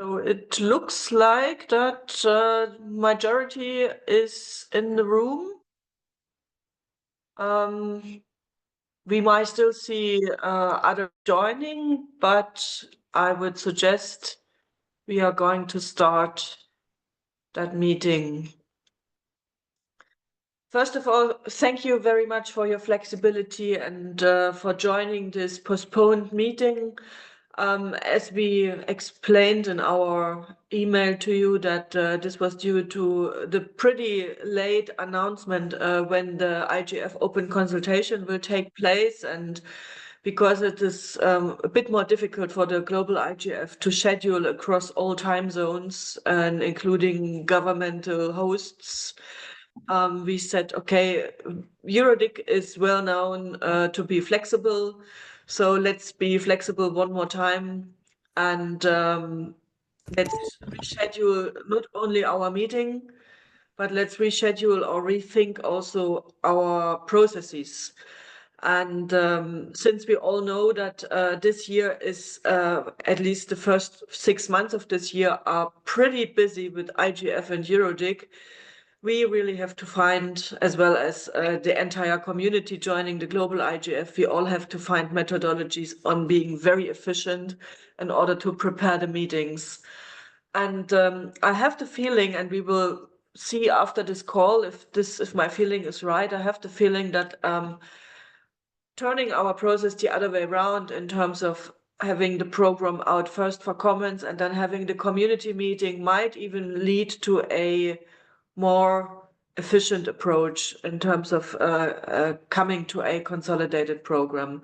So it looks like that majority is in the room. We might still see others joining, but I would suggest we are going to start that meeting. First of all, thank you very much for your flexibility and for joining this postponed meeting. As we explained in our email to you that this was due to the pretty late announcement when the IGF open consultation will take place, and because it is a bit more difficult for the global IGF to schedule across all time zones and including governmental hosts, we said, okay, EuroDIG is well known to be flexible, so let's be flexible one more time and let's reschedule not only our meeting, but let's reschedule or rethink also our processes. And since we all know that this year is, at least the first 6 months of this year are pretty busy with IGF and EuroDIG, we really have to find, as well as the entire community joining the global IGF, we all have to find methodologies on being very efficient in order to prepare the meetings. And I have the feeling, and we will see after this call if my feeling is right, I have the feeling that turning our process the other way around in terms of having the program out first for comments and then having the community meeting might even lead to a more efficient approach in terms of coming to a consolidated program.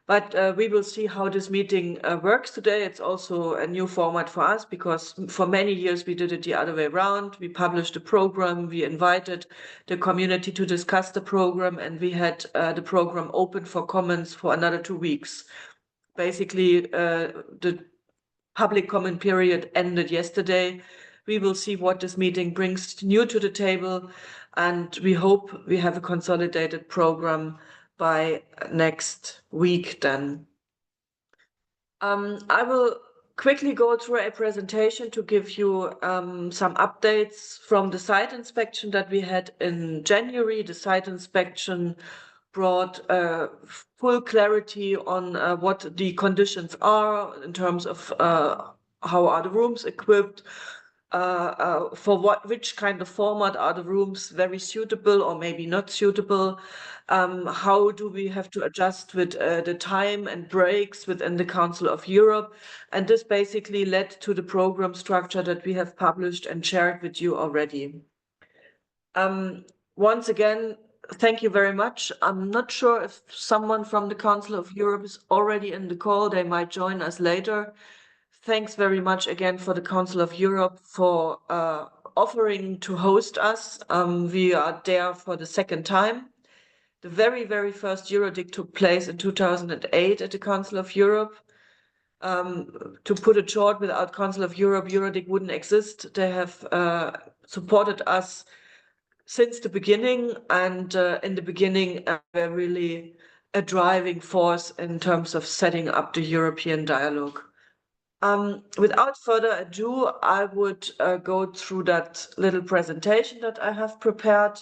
But we will see how this meeting works today. It's also a new format for us because for many years we did it the other way around. We published a program, we invited the community to discuss the program, and we had the program open for comments for another 2 weeks. Basically, the public comment period ended yesterday. We will see what this meeting brings new to the table, and we hope we have a consolidated program by next week then. I will quickly go through a presentation to give you some updates from the site inspection that we had in January. The site inspection brought full clarity on what the conditions are in terms of how are the rooms equipped, for which kind of format are the rooms very suitable or maybe not suitable, how do we have to adjust with the time and breaks within the Council of Europe, and this basically led to the program structure that we have published and shared with you already. Once again, thank you very much. I'm not sure if someone from the Council of Europe is already in the call. They might join us later. Thanks very much again for the Council of Europe for offering to host us. We are there for the second time. The very, very first EuroDIG took place in 2008 at the Council of Europe. To put it short, without Council of Europe, EuroDIG wouldn't exist. They have supported us since the beginning, and in the beginning, they're really a driving force in terms of setting up the European dialogue. Without further ado, I would go through that little presentation that I have prepared.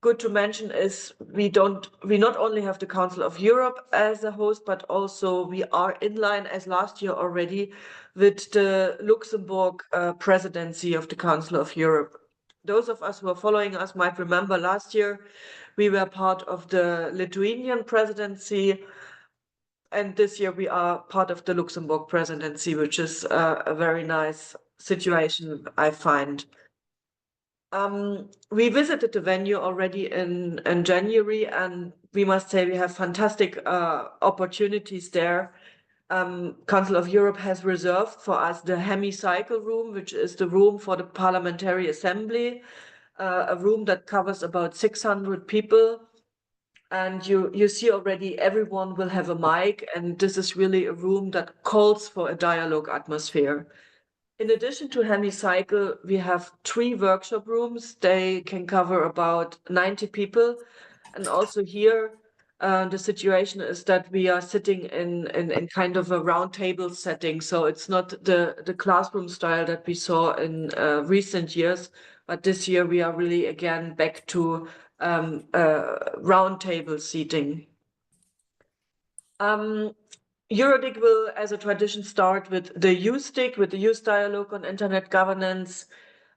Good to mention is we not only have the Council of Europe as a host, but also we are in line as last year already with the Luxembourg presidency of the Council of Europe. Those of us who are following us might remember last year we were part of the Lithuanian presidency, and this year we are part of the Luxembourg presidency, which is a very nice situation, I find. We visited the venue already in January, and we must say we have fantastic opportunities there. Council of Europe has reserved for us the hemicycle room, which is the room for the Parliamentary Assembly, a room that covers about 600 people. And you see already everyone will have a mic, and this is really a room that calls for a dialogue atmosphere. In addition to hemicycle, we have 3 workshop rooms. They can cover about 90 people. And also here, The situation is that we are sitting in kind of a round table setting, so it's not the classroom style that we saw in recent years, but this year we are really again back to round table seating. EuroDIG will, as a tradition, start with the EuroDIG, with the Youth Dialogue on Internet Governance.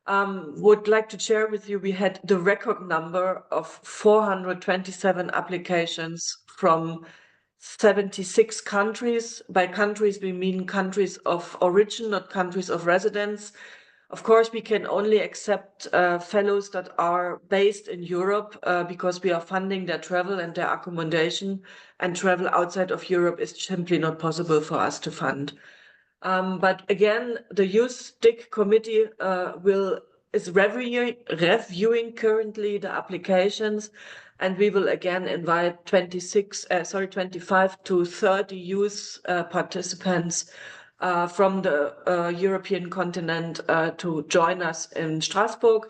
Would like to share with you, we had the record number of 427 applications from 76 countries. By countries, we mean countries of origin, not countries of residence. Of course, we can only accept fellows that are based in Europe because we are funding their travel and their accommodation, and travel outside of Europe is simply not possible for us to fund. But again, the EuroDIG committee is reviewing currently the applications, and we will again invite 25 to 30 youth participants from the European continent to join us in Strasbourg.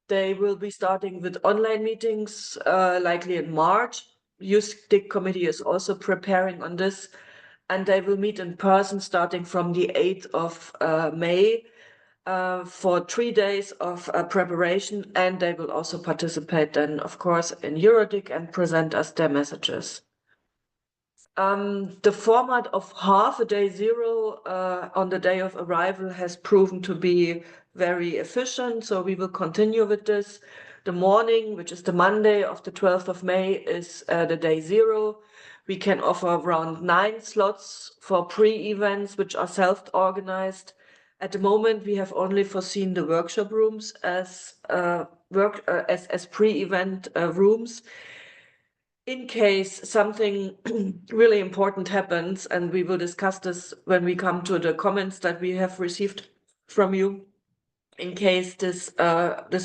They will be starting with online meetings, likely in March. EuroDIG committee is also preparing on this, and they will meet in person starting from the 8th of May for 3 days of preparation, and they will also participate then, of course, in EuroDIG and present us their messages. The format of half a day zero on the day of arrival has proven to be very efficient, so we will continue with this. The morning, which is the Monday of the 12th of May, is the day zero. We can offer around 9 slots for pre-events, which are self-organized. At the moment, we have only foreseen the workshop rooms as pre-event rooms. In case something really important happens, and we will discuss this when we come to the comments that we have received from you, in case this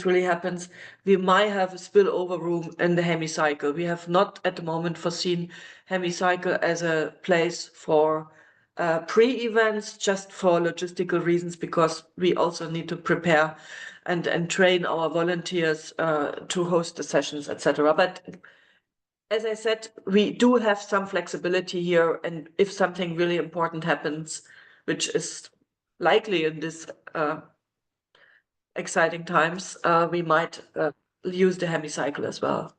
really happens, we might have a spillover room in the hemicycle. We have not at the moment foreseen hemicycle as a place for pre-events, just for logistical reasons, because we also need to prepare and train our volunteers to host the sessions, etc. But as I said, we do have some flexibility here, and if something really important happens, which is likely in this exciting times, we might use the hemicycle as well.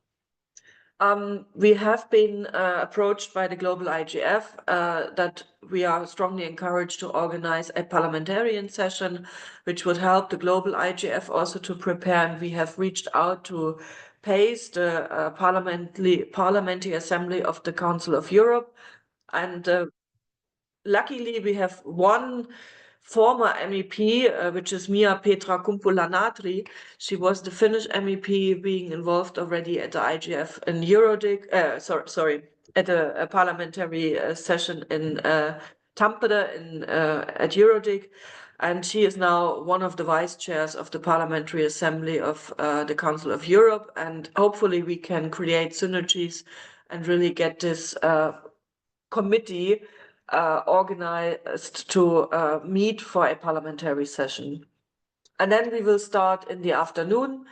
We have been approached by the global IGF that we are strongly encouraged to organize a parliamentarian session, which would help the global IGF also to prepare. And we have reached out to PACE, the Parliamentary Assembly of the Council of Europe. And luckily, we have one former MEP, which is Mia Petra Kumpula-Natri. She was the Finnish MEP being involved already at the IGF in EuroDIG, at a parliamentary session in Tampere at EuroDIG. And she is now one of the vice chairs of the Parliamentary Assembly of the Council of Europe. And hopefully we can create synergies and really get this committee organized to meet for a parliamentary session. And then we will start in the afternoon.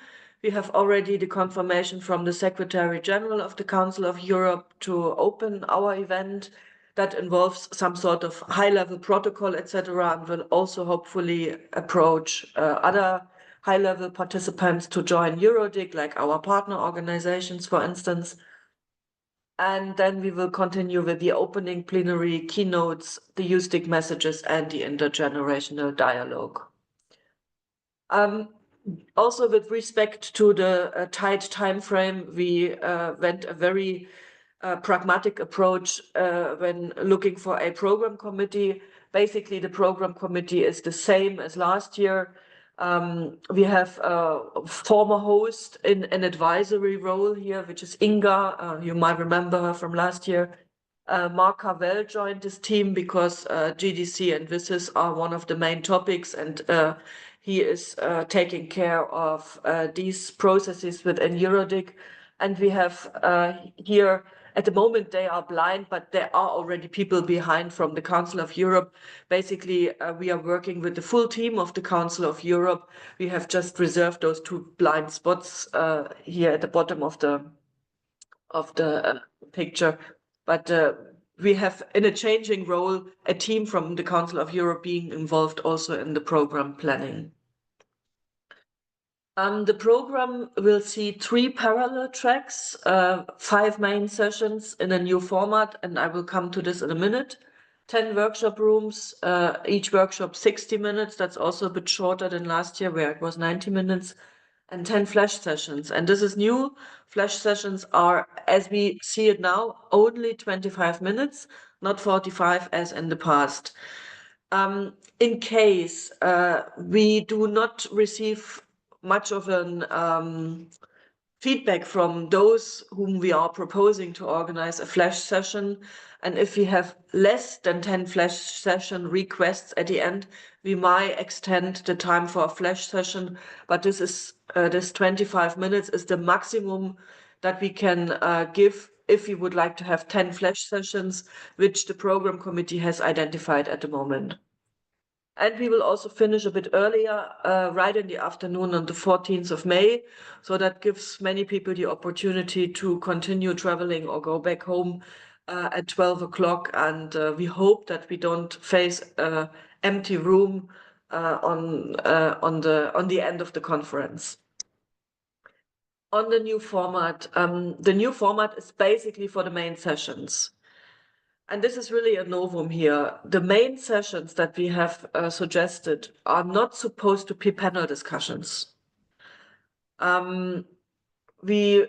We have already the confirmation from the Secretary General of the Council of Europe to open our event. That involves some sort of high-level protocol, etc., and will also hopefully approach other high-level participants to join EuroDIG, like our partner organizations, for instance. And then we will continue with the opening plenary keynotes, the EuroDIG messages, and the intergenerational dialogue. Also, with respect to the tight time frame, we went a very pragmatic approach when looking for a program committee. Basically, the program committee is the same as last year. We have a former host in an advisory role here, which is Inga. You might remember her from last year. Mark Carvel joined this team because GDC and VISIS are one of the main topics, and he is taking care of these processes within EuroDIG. And we have here, at the moment, they are blind, but there are already people behind from the Council of Europe. Basically, we are working with the full team of the Council of Europe. We have just reserved those 2 blind spots here at the bottom of of the picture. But we have, in a changing role, a team from the Council of Europe being involved also in the program planning. The program will see 3 parallel tracks, 5 main sessions in a new format, and I will come to this in a minute. 10 workshop rooms, each workshop 60 minutes. That's also a bit shorter than last year where it was 90 minutes. And 10 flash sessions. And this is new. Flash sessions are, as we see it now, only 25 minutes, not 45 as in the past. In case we do not receive much of an feedback from those whom we are proposing to organize a flash session, and if we have less than 10 flash session requests at the end, we might extend the time for a flash session, but this 25 minutes is the maximum that we can give if we would like to have 10 flash sessions, which the program committee has identified at the moment. And we will also finish a bit earlier, right in the afternoon on the 14th of May. So that gives many people the opportunity to continue traveling or go back home at 12 o'clock. And we hope that we don't face an empty room on the end of the conference. On the new format is basically for the main sessions. And this is really a novum here. The main sessions that we have suggested are not supposed to be panel discussions. We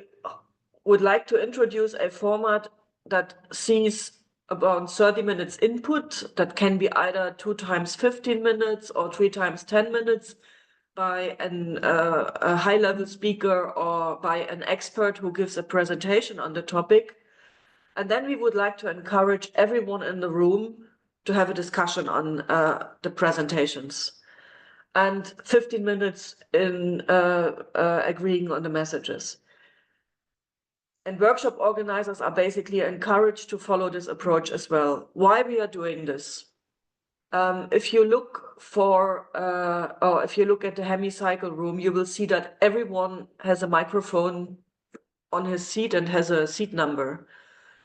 would like to introduce a format that sees about 30 minutes input that can be either 2 times 15 minutes or 3 times 10 minutes by a high-level speaker or by an expert who gives a presentation on the topic. And then we would like to encourage everyone in the room to have a discussion on the presentations and 15 minutes in agreeing on the messages. And workshop organizers are basically encouraged to follow this approach as well. Why we are doing this? If you look at the hemicycle room, you will see that everyone has a microphone on his seat and has a seat number.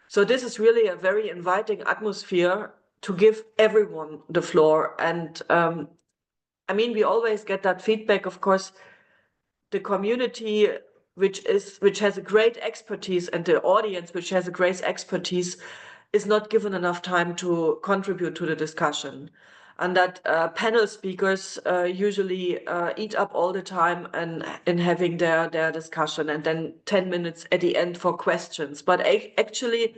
So this is really a very inviting atmosphere to give everyone the floor. And I mean, we always get that feedback, of course, the community which has a great expertise and the audience which has a great expertise is not given enough time to contribute to the discussion. And that panel speakers usually eat up all the time and in having their discussion, and then 10 minutes at the end for questions. But actually,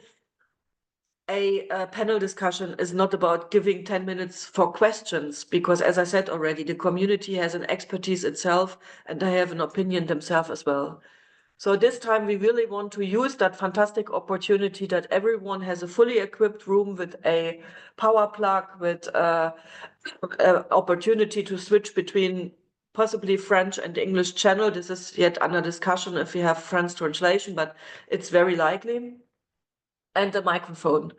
a panel discussion is not about giving 10 minutes for questions, because as I said already, the community has an expertise itself and they have an opinion themselves as well. So this time we really want to use that fantastic opportunity that everyone has a fully equipped room with a power plug, with an opportunity to switch between possibly French and English channel. This is yet under discussion if we have French translation, but it's very likely. And a microphone.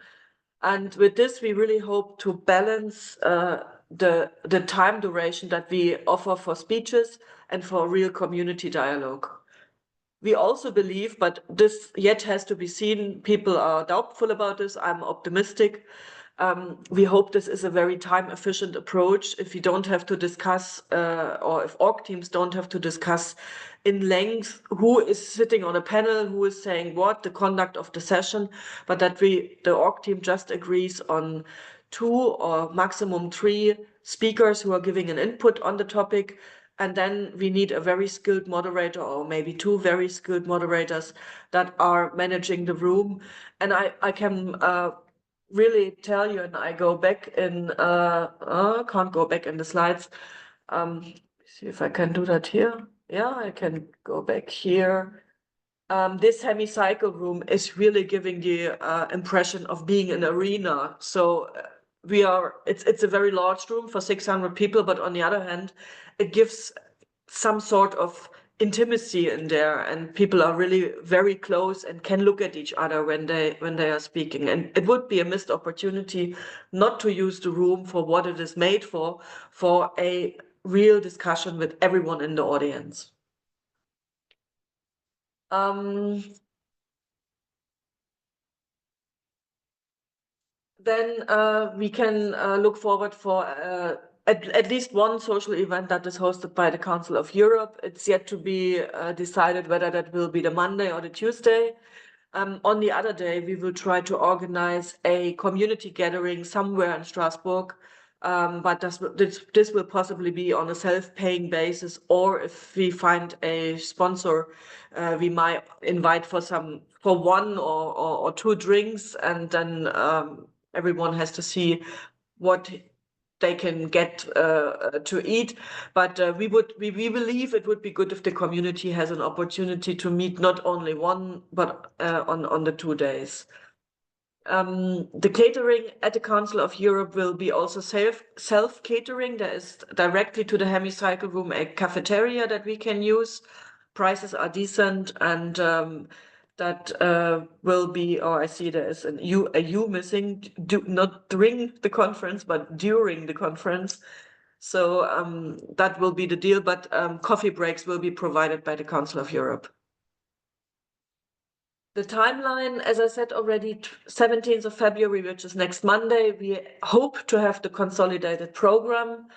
And with this, we really hope to balance the time duration that we offer for speeches and for real community dialogue. We also believe, but this yet has to be seen, people are doubtful about this, I'm optimistic. We hope this is a very time-efficient approach. If you don't have to discuss, or if org teams don't have to discuss in length who is sitting on a panel, who is saying what, the conduct of the session, but that the org team just agrees on 2 or maximum 3 speakers who are giving an input on the topic. And then we need a very skilled moderator, or maybe 2 very skilled moderators that are managing the room. And I can really tell you, and I go back in, can't go back in the slides. See if I can do that here. Yeah, I can go back here. This hemicycle room is really giving the impression of being an arena. So it's a very large room for 600 people, but on the other hand, it gives some sort of intimacy in there, and people are really very close and can look at each other when they are speaking. And it would be a missed opportunity not to use the room for what it is made for a real discussion with everyone in the audience. then we can look forward for at least one social event that is hosted by the Council of Europe. It's yet to be decided whether that will be the Monday or the Tuesday. On the other day, we will try to organize a community gathering somewhere in Strasbourg, but this will possibly be on a self-paying basis, or if we find a sponsor, we might invite for one or two drinks, and then everyone has to see what they can get to eat. But we believe it would be good if the community has an opportunity to meet not only one, but on the 2 days. The catering at the Council of Europe will be also self-catering. There is directly to the hemicycle room a cafeteria that we can use. Prices are decent, and that will be, oh, I see there is a U missing, not during the conference, but during the conference. So that will be the deal, but coffee breaks will be provided by the Council of Europe. The timeline, as I said already, 17th of February, which is next Monday, we hope to have the consolidated program.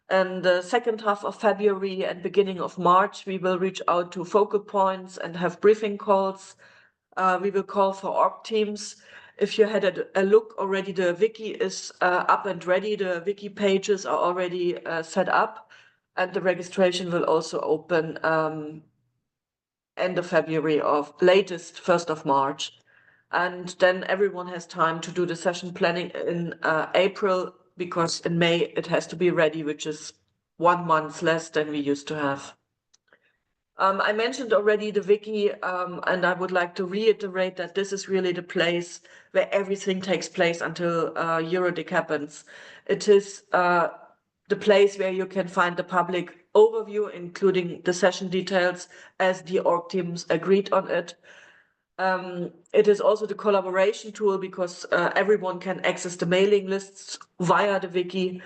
And the second half of February and beginning of March, we will reach out to focal points and have briefing calls. We will call for org teams. If you had a look already, the wiki is up and ready. The wiki pages are already set up, and the registration will also open end of February or latest 1st of March. And then everyone has time to do the session planning in April, because in May it has to be ready, which is 1 month less than we used to have. I mentioned already the wiki, and I would like to reiterate that this is really the place where everything takes place until EuroDIG happens. It is the place where you can find the public overview, including the session details, as the org teams agreed on it. It is also the collaboration tool, because everyone can access the mailing lists via the wiki.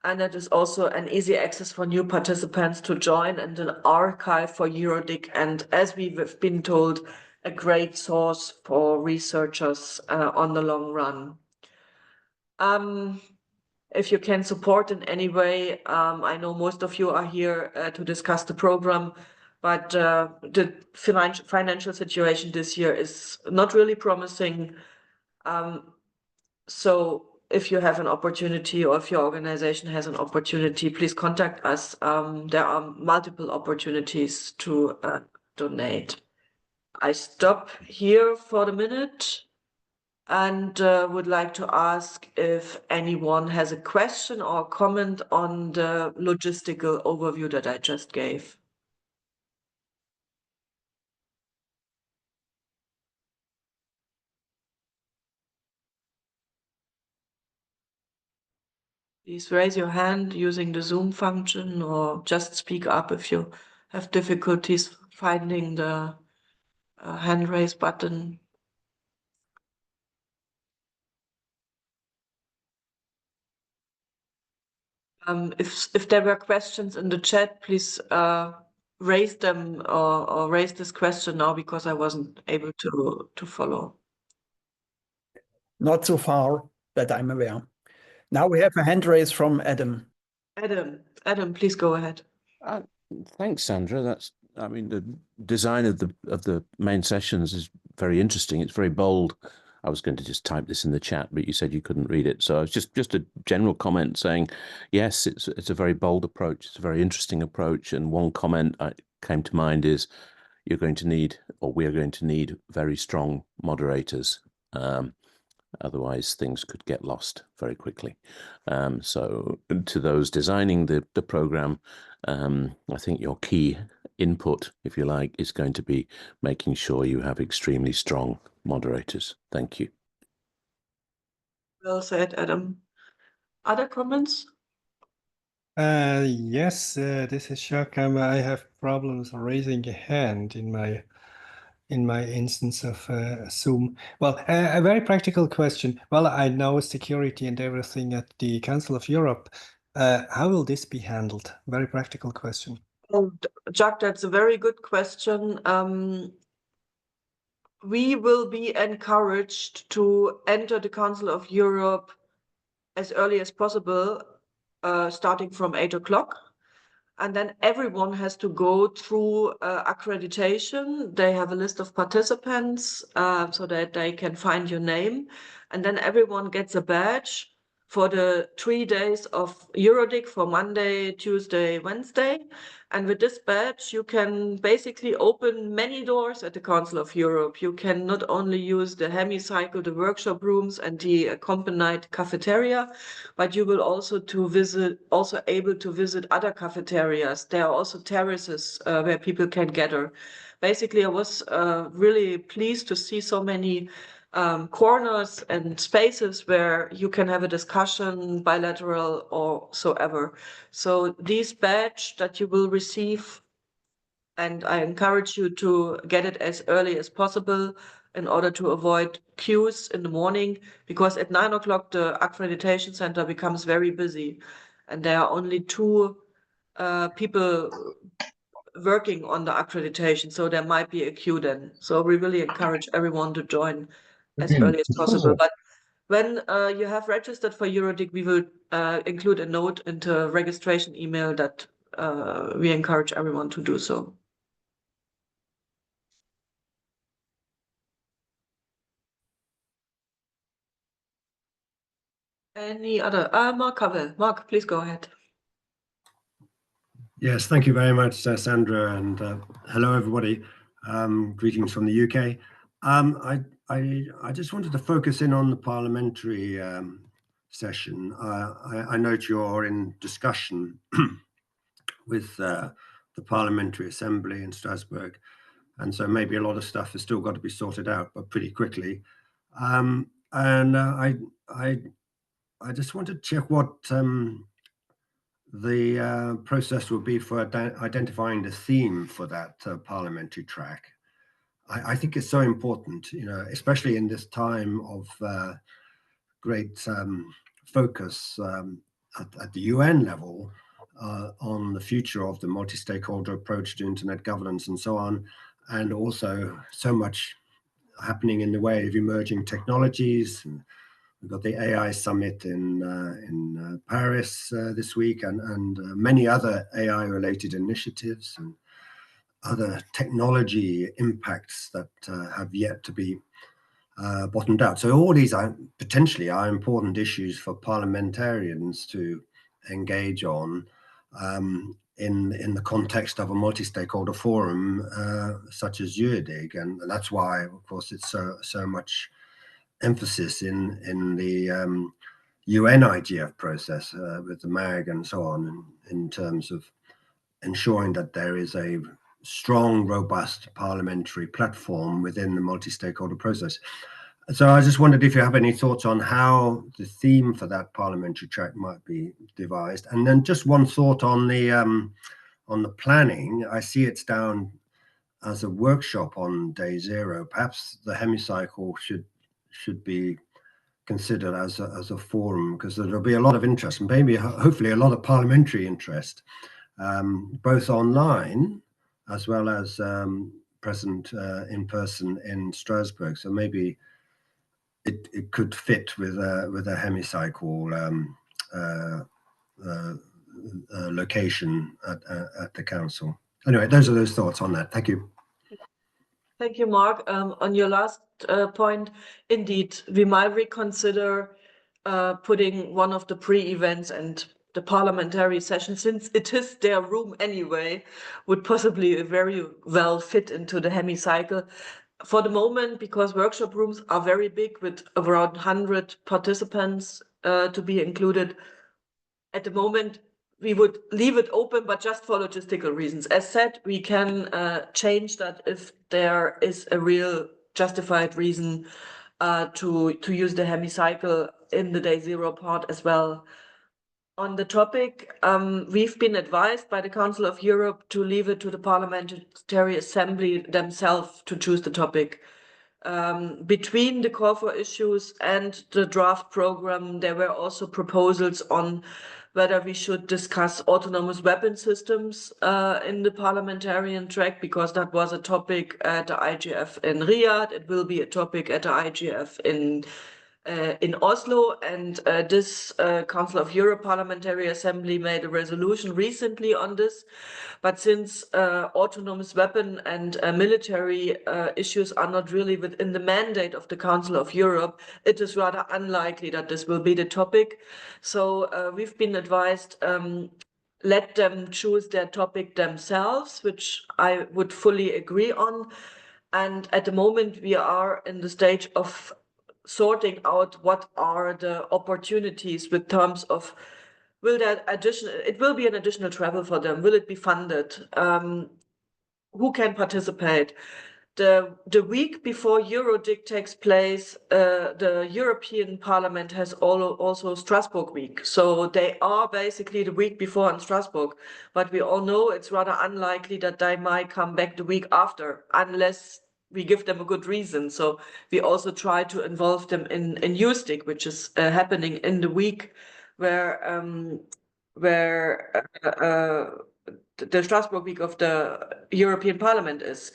And it is also an easy access for new participants to join, and an archive for EuroDIG. And as we've been told, a great source for researchers on the long run. If you can support in any way, I know most of you are here to discuss the program, but the financial situation this year is not really promising. So if you have an opportunity, or if your organization has an opportunity, please contact us. There are multiple opportunities to donate. I stop here for the minute and would like to ask if anyone has a question or comment on the logistical overview that I just gave. Please raise your hand using the Zoom function, or just speak up if you have difficulties finding the hand raise button. If there were questions in the chat, please raise them, or raise this question now, because I wasn't able to follow. Not so far that I'm aware. Now we have a hand raise from Adam. Adam, please go ahead. Thanks, Sandra. I mean, the design of the main sessions is very interesting. It's very bold. I was going to just type this in the chat, but you said you couldn't read it. So it's just a general comment saying, yes, it's a very bold approach. It's a very interesting approach. And one comment that came to mind is, you're going to need, or we're going to need, very strong moderators. Otherwise, things could get lost very quickly. So to those designing the program, I think your key input, if you like, is going to be making sure you have extremely strong moderators. Thank you. Well said, Adam. Other comments? Yes, this is Jacques. I have problems raising a hand in my instance of Zoom. Well, a very practical question. Well, I know security and everything at the Council of Europe. How will this be handled? Very practical question. Jacques, that's a very good question. we will be encouraged to enter the Council of Europe as early as possible, starting from 8 o'clock. And then everyone has to go through accreditation. They have a list of participants so that they can find your name. And then everyone gets a badge for the 3 days of EuroDIG, for Monday, Tuesday, Wednesday. And with this badge, you can basically open many doors at the Council of Europe. You can not only use the hemicycle, the workshop rooms, and the accompanied cafeteria, but you will also able to visit other cafeterias. There are also terraces where people can gather. Basically, I was really pleased to see so many corners and spaces where you can have a discussion, bilateral or so ever. So these badge that you will receive, and I encourage you to get it as early as possible in order to avoid queues in the morning, because at 9 o'clock the accreditation center becomes very busy and there are only 2 people working on the accreditation, so there might be a queue then. So we really encourage everyone to join as early as possible. But when you have registered for EuroDIG, we will include a note into registration email that we encourage everyone to do so. Any other? Mark Covell. Mark, please go ahead. Yes, thank you very much, Sandra, and hello, everybody. Greetings from the UK. I just wanted to focus in on the parliamentary session. I note you're in discussion with the Parliamentary Assembly in Strasbourg, and so maybe a lot of stuff has still got to be sorted out, but pretty quickly. I just want to check what the process will be for identifying the theme for that parliamentary track. I think it's so important, you know, especially in this time of great focus at the UN level on the future of the multi-stakeholder approach to internet governance and so on, and also so much happening in the way of emerging technologies. We've got the AI summit in Paris this week, and many other AI-related initiatives and other technology impacts that have yet to be bottomed out. So all these are potentially important issues for parliamentarians to engage on in the context of a multi-stakeholder forum such as EuroDIG, and that's why, of course, it's so much emphasis in the UN IGF process with the MAG and so on, in terms of ensuring that there is a strong, robust parliamentary platform within the multi-stakeholder process. So I just wondered if you have any thoughts on how the theme for that parliamentary track might be devised. And then just one thought on the planning. I see it's down as a workshop on day 0. Perhaps the hemicycle should be considered as a forum, because there'll be a lot of interest and maybe hopefully a lot of parliamentary interest, both online as well as present in person in Strasbourg. So maybe it could fit with a hemicycle location at the council. Anyway, those are those thoughts on that. Thank you. Thank you, Mark. On your last point, indeed, we might reconsider putting one of the pre-events and the parliamentary session, since it is their room anyway, would possibly very well fit into the hemicycle. For the moment, because workshop rooms are very big with around 100 participants to be included, at the moment, we would leave it open, but just for logistical reasons. As said, we can change that if there is a real justified reason to use the hemicycle in the day 0 part as well. On the topic, we've been advised by the Council of Europe to leave it to the Parliamentary Assembly themselves to choose the topic. Between the call for issues and the draft program, there were also proposals on whether we should discuss autonomous weapon systems in the parliamentarian track, because that was a topic at the IGF in Riyadh. It will be a topic at the IGF in Oslo, and this Council of Europe Parliamentary Assembly made a resolution recently on this. But since autonomous weapon and military issues are not really within the mandate of the Council of Europe, it is rather unlikely that this will be the topic. So we've been advised, let them choose their topic themselves, which I would fully agree on. And at the moment, we are in the stage of sorting out what are the opportunities with terms of, it will be an additional travel for them. Will it be funded? Who can participate? The week before EuroDIG takes place, the European Parliament has also Strasbourg week. So they are basically the week before in Strasbourg. But we all know it's rather unlikely that they might come back the week after, unless we give them a good reason. So we also try to involve them in EuroDIG, which is happening in the week where the Strasbourg week of the European Parliament is.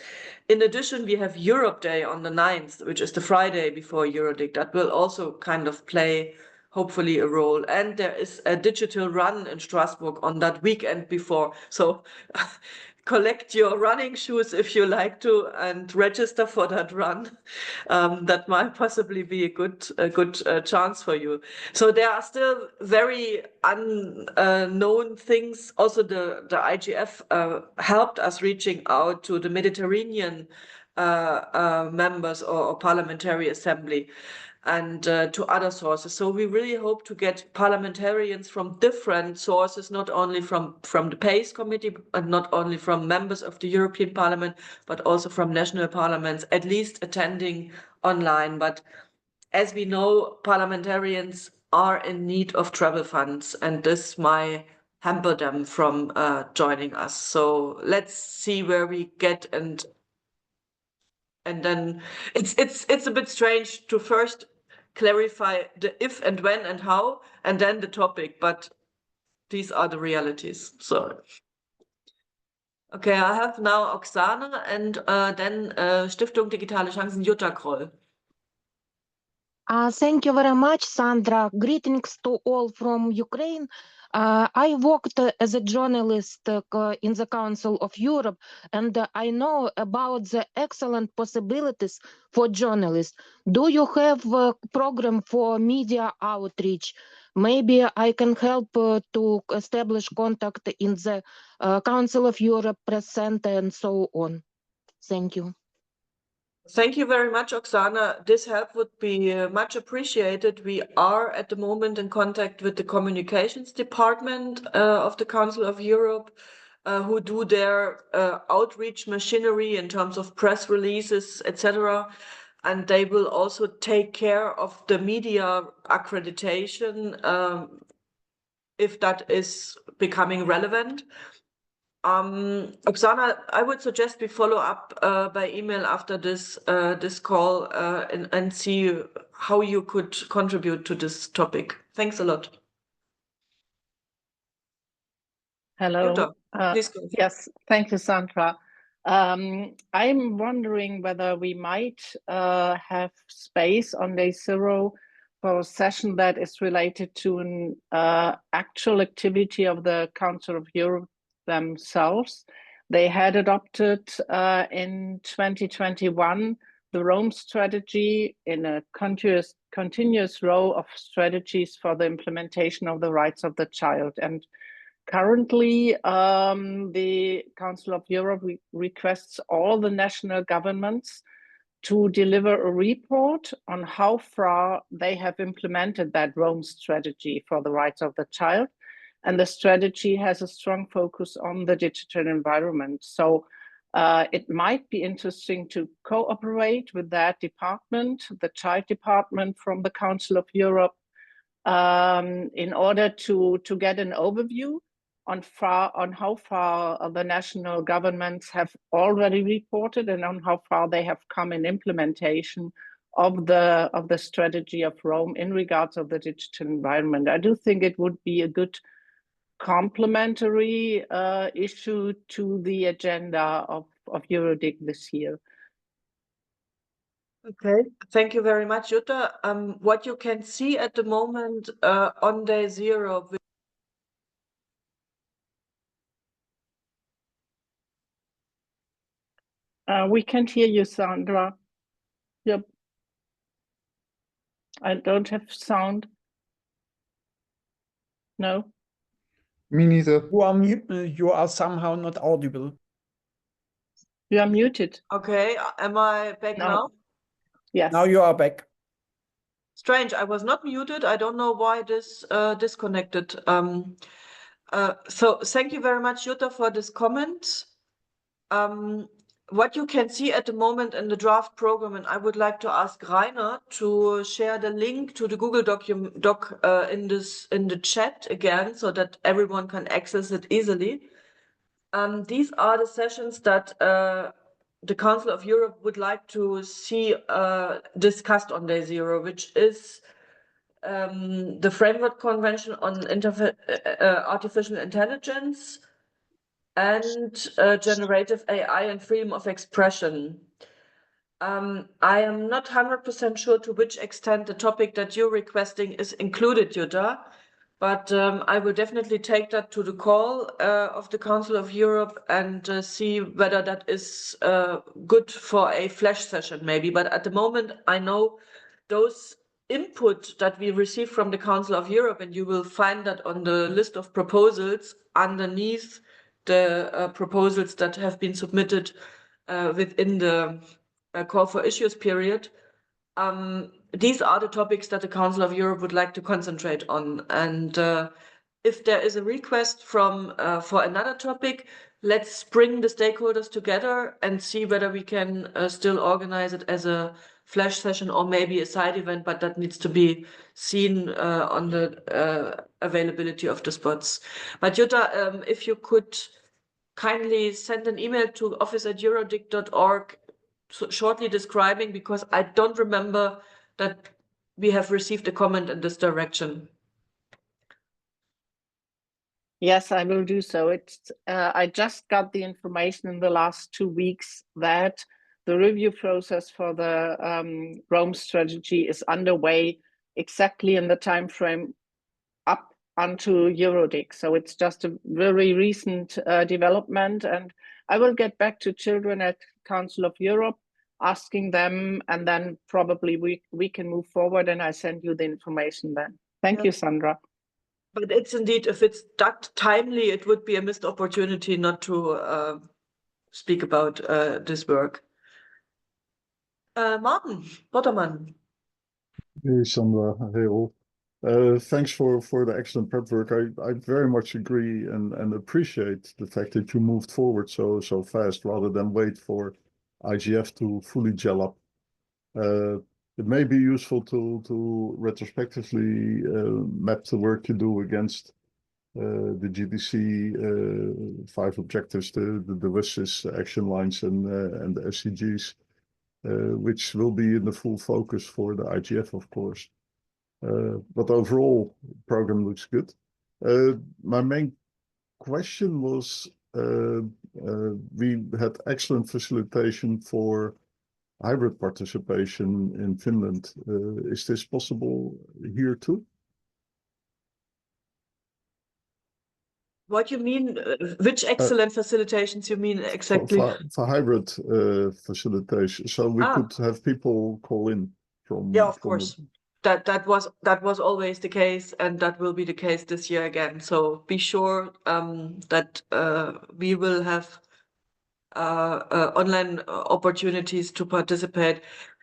In addition, we have Europe Day on the 9th, which is the Friday before EuroDIG. That will also kind of play, hopefully, a role. And there is a digital run in Strasbourg on that weekend before. So collect your running shoes if you like to and register for that run. That might possibly be a good chance for you. So there are still very unknown things. Also, the IGF helped us reaching out to the Mediterranean members or Parliamentary Assembly and to other sources. So we really hope to get parliamentarians from different sources, not only from the PACE committee and not only from members of the European Parliament, but also from national parliaments, at least attending online. But as we know, parliamentarians are in need of travel funds, and this might hamper them from joining us. So let's see where we get, and then it's a bit strange to first clarify the if and when and how, and then the topic, but these are the realities. So okay, I have now Oksana and then Stiftung Digitale Chancen, Jutta Kroll. Thank you very much, Sandra. Greetings to all from Ukraine. I worked as a journalist in the Council of Europe, and I know about the excellent possibilities for journalists. Do you have a program for media outreach? Maybe I can help to establish contact in the Council of Europe Press Center and so on. Thank you. Thank you very much, Oksana. This help would be much appreciated. We are at the moment in contact with the communications department of the Council of Europe, who do their outreach machinery in terms of press releases, etc. And they will also take care of the media accreditation if that is becoming relevant. Oksana, I would suggest we follow up by email after this call and see how you could contribute to this topic. Thanks a lot. Hello. Jutta, please go. Yes, thank you, Sandra. I'm wondering whether we might have space on day 0 for a session that is related to an actual activity of the Council of Europe themselves. They had adopted in 2021 the Rome strategy in a continuous row of strategies for the implementation of the rights of the child. And currently, the Council of Europe requests all the national governments to deliver a report on how far they have implemented that Rome strategy for the rights of the child. And the strategy has a strong focus on the digital environment. So it might be interesting to cooperate with that department, the child department from the Council of Europe, in order to get an overview on how far the national governments have already reported and on how far they have come in implementation of the strategy of Rome in regards of the digital environment. I do think it would be a good complementary issue to the agenda of EuroDIG this year. Okay, thank you very much, Jutta. What you can see at the moment on day 0, we can't hear you, Sandra. Yep. I don't have sound. No. Me neither. You are somehow not audible. You are muted. okay, am I back No. now? Yes. Now you are back. Strange, I was not muted. I don't know why this disconnected. So thank you very much, Jutta, for this comment. What you can see at the moment in the draft program, and I would like to ask Rainer to share the link to the Google doc in the chat again, so that everyone can access it easily. These are the sessions that the Council of Europe would like to see discussed on day 0, which is the Framework Convention on Artificial Intelligence and generative AI and freedom of expression. I am not 100% sure to which extent the topic that you're requesting is included, Jutta, but I will definitely take that to the call of the Council of Europe and see whether that is good for a flash session maybe. But at the moment, I know those input that we received from the Council of Europe, and you will find that on the list of proposals underneath the proposals that have been submitted within the call for issues period. These are the topics that the Council of Europe would like to concentrate on. And if there is a request from for another topic, let's bring the stakeholders together and see whether we can still organize it as a flash session or maybe a side event, but that needs to be seen on the availability of the spots. But Jutta, if you could kindly send an email to office@eurodig.org shortly describing, because I don't remember that we have received a comment in this direction. Yes, I will do so. It's I just got the information in the last 2 weeks that the review process for the Rome strategy is underway exactly in the time frame up onto EuroDIG. So it's just a very recent development, and I will get back to children at Council of Europe, asking them, and then probably we can move forward, and I send you the information then. Thank you, Sandra. But it's indeed, if it's that timely, it would be a missed opportunity not to speak about this work. Martin Botterman. Hey, Sandra. Hey, all. Thanks for the excellent prep work. I very much agree and appreciate the fact that you moved forward so fast rather than wait for IGF to fully gel up. It may be useful to retrospectively map the work you do against the GDC 5 objectives, the WSIS action lines and the SCGs, which will be in the full focus for the IGF, of course. But overall, program looks good. My main question was, we had excellent facilitation for hybrid participation in Finland. Is this possible here too? What you mean? Which excellent facilitations you mean exactly? For hybrid facilitation, so we could have people call in from. Yeah, of course. That was always the case, and that will be the case this year again. So be sure that we will have online opportunities to participate.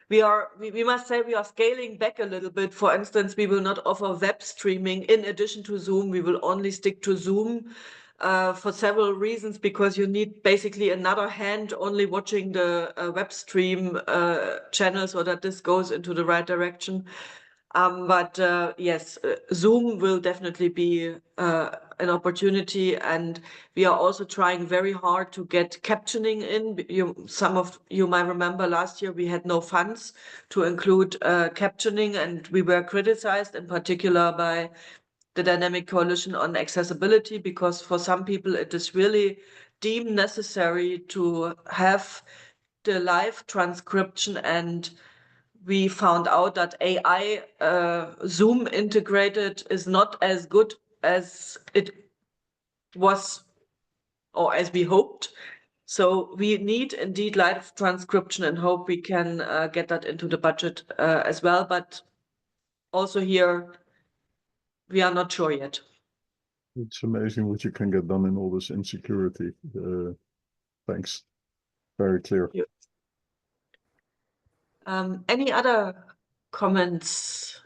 We must say we are scaling back a little bit. For instance, we will not offer web streaming in addition to Zoom. We will only stick to Zoom for several reasons, because you need basically another hand only watching the web stream channel so that this goes into the right direction. But yes, Zoom will definitely be an opportunity, and we are also trying very hard to get captioning in. Some of you might remember last year we had no funds to include captioning, and we were criticized in particular by the Dynamic Coalition on Accessibility, because for some people it is really deemed necessary to have the live transcription, and we found out that AI Zoom integrated is not as good as it was or as we hoped. So we need indeed live transcription and hope we can get that into the budget as well. But also here, we are not sure yet. It's amazing what you can get done in all this insecurity. Thanks. Very clear. Any other comments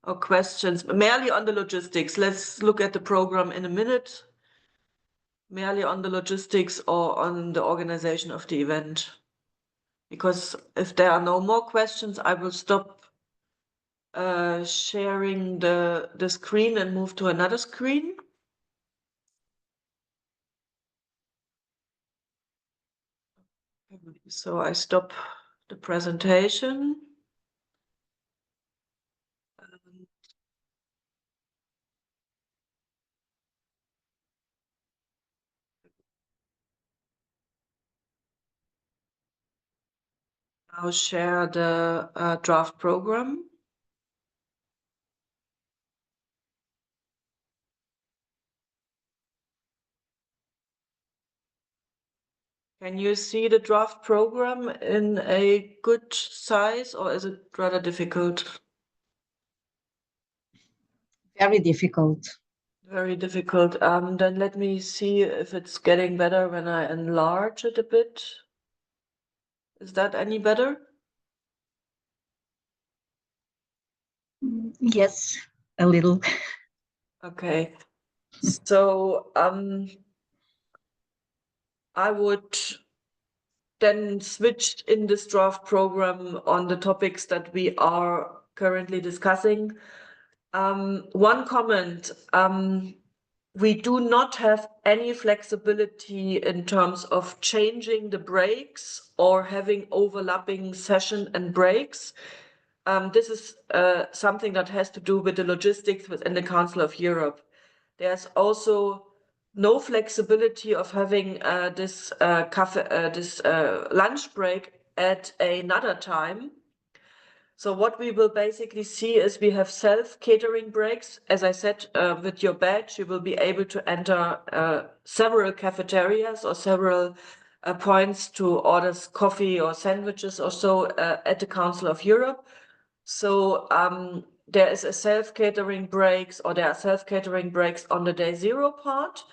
or questions? Merely on the logistics. Let's look at the program in a minute. Merely on the logistics or on the organization of the event. Because if there are no more questions, I will stop sharing the screen and move to another screen. So I stop the presentation. I'll share the draft program. Can you see the draft program in a good size, or is it rather difficult? Very difficult. Very difficult. Then let me see if it's getting better when I enlarge it a bit. Is that any better? Yes, a little. Okay. So I would then switch in this draft program on the topics that we are currently discussing. One comment, we do not have any flexibility in terms of changing the breaks or having overlapping session and breaks. This is something that has to do with the logistics within the Council of Europe. There's also no flexibility of having this lunch break at another time. So what we will basically see is we have self-catering breaks. As I said, with your badge, you will be able to enter several cafeterias or several points to order coffee or sandwiches or so at the Council of Europe. So there is a self-catering breaks, or there are self-catering breaks on the day zero part.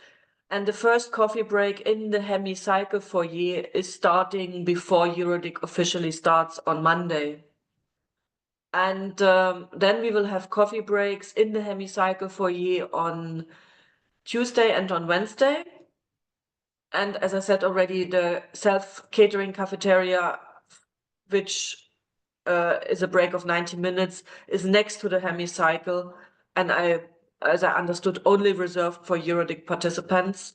And the first coffee break in the hemicycle foyer is starting before EuroDIG officially starts on Monday. And then we will have coffee breaks in the hemicycle foyer on Tuesday and on Wednesday. And as I said already, the self-catering cafeteria, which is a break of 90 minutes, is next to the hemicycle. And as I understood, only reserved for EuroDIG participants.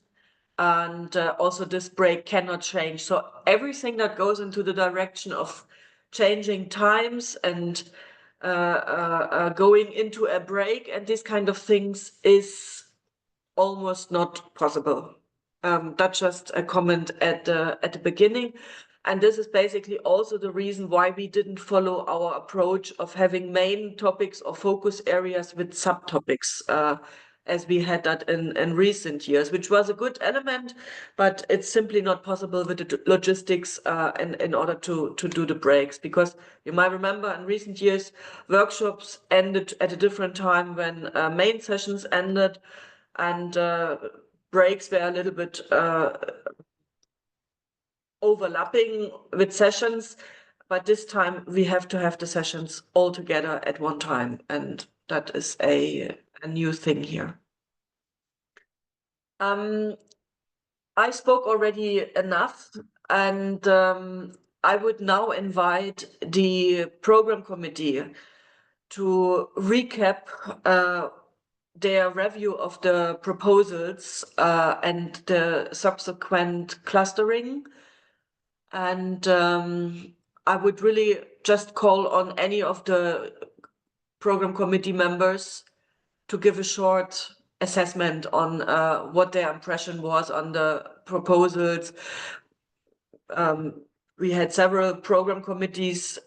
And also this break cannot change. So everything that goes into the direction of changing times and going into a break and these kind of things is almost not possible. That's just a comment at the beginning. And this is basically also the reason why we didn't follow our approach of having main topics or focus areas with subtopics, as we had that in recent years, which was a good element, but it's simply not possible with the logistics in order to do the breaks. Because you might remember in recent years, workshops ended at a different time when main sessions ended, and breaks were a little bit overlapping with sessions, but this time we have to have the sessions all together at one time, and that is a new thing here. I spoke already enough, and I would now invite the program committee to recap their review of the proposals and the subsequent clustering. And I would really just call on any of the program committee members to give a short assessment on what their impression was on the proposals. We had several program committees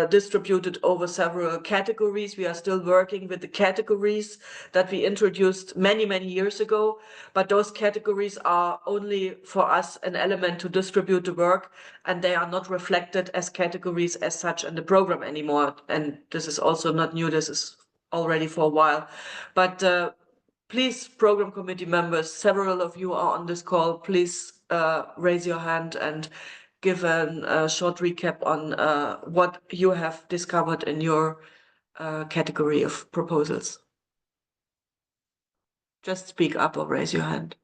distributed over several categories. We are still working with the categories that we introduced many, many years ago, but those categories are only for us an element to distribute the work, and they are not reflected as categories as such in the program anymore. And this is also not new, this is already for a while. But please, program committee members, several of you are on this call, please raise your hand and give a short recap on what you have discovered in your category of proposals. Just speak up or raise your hand.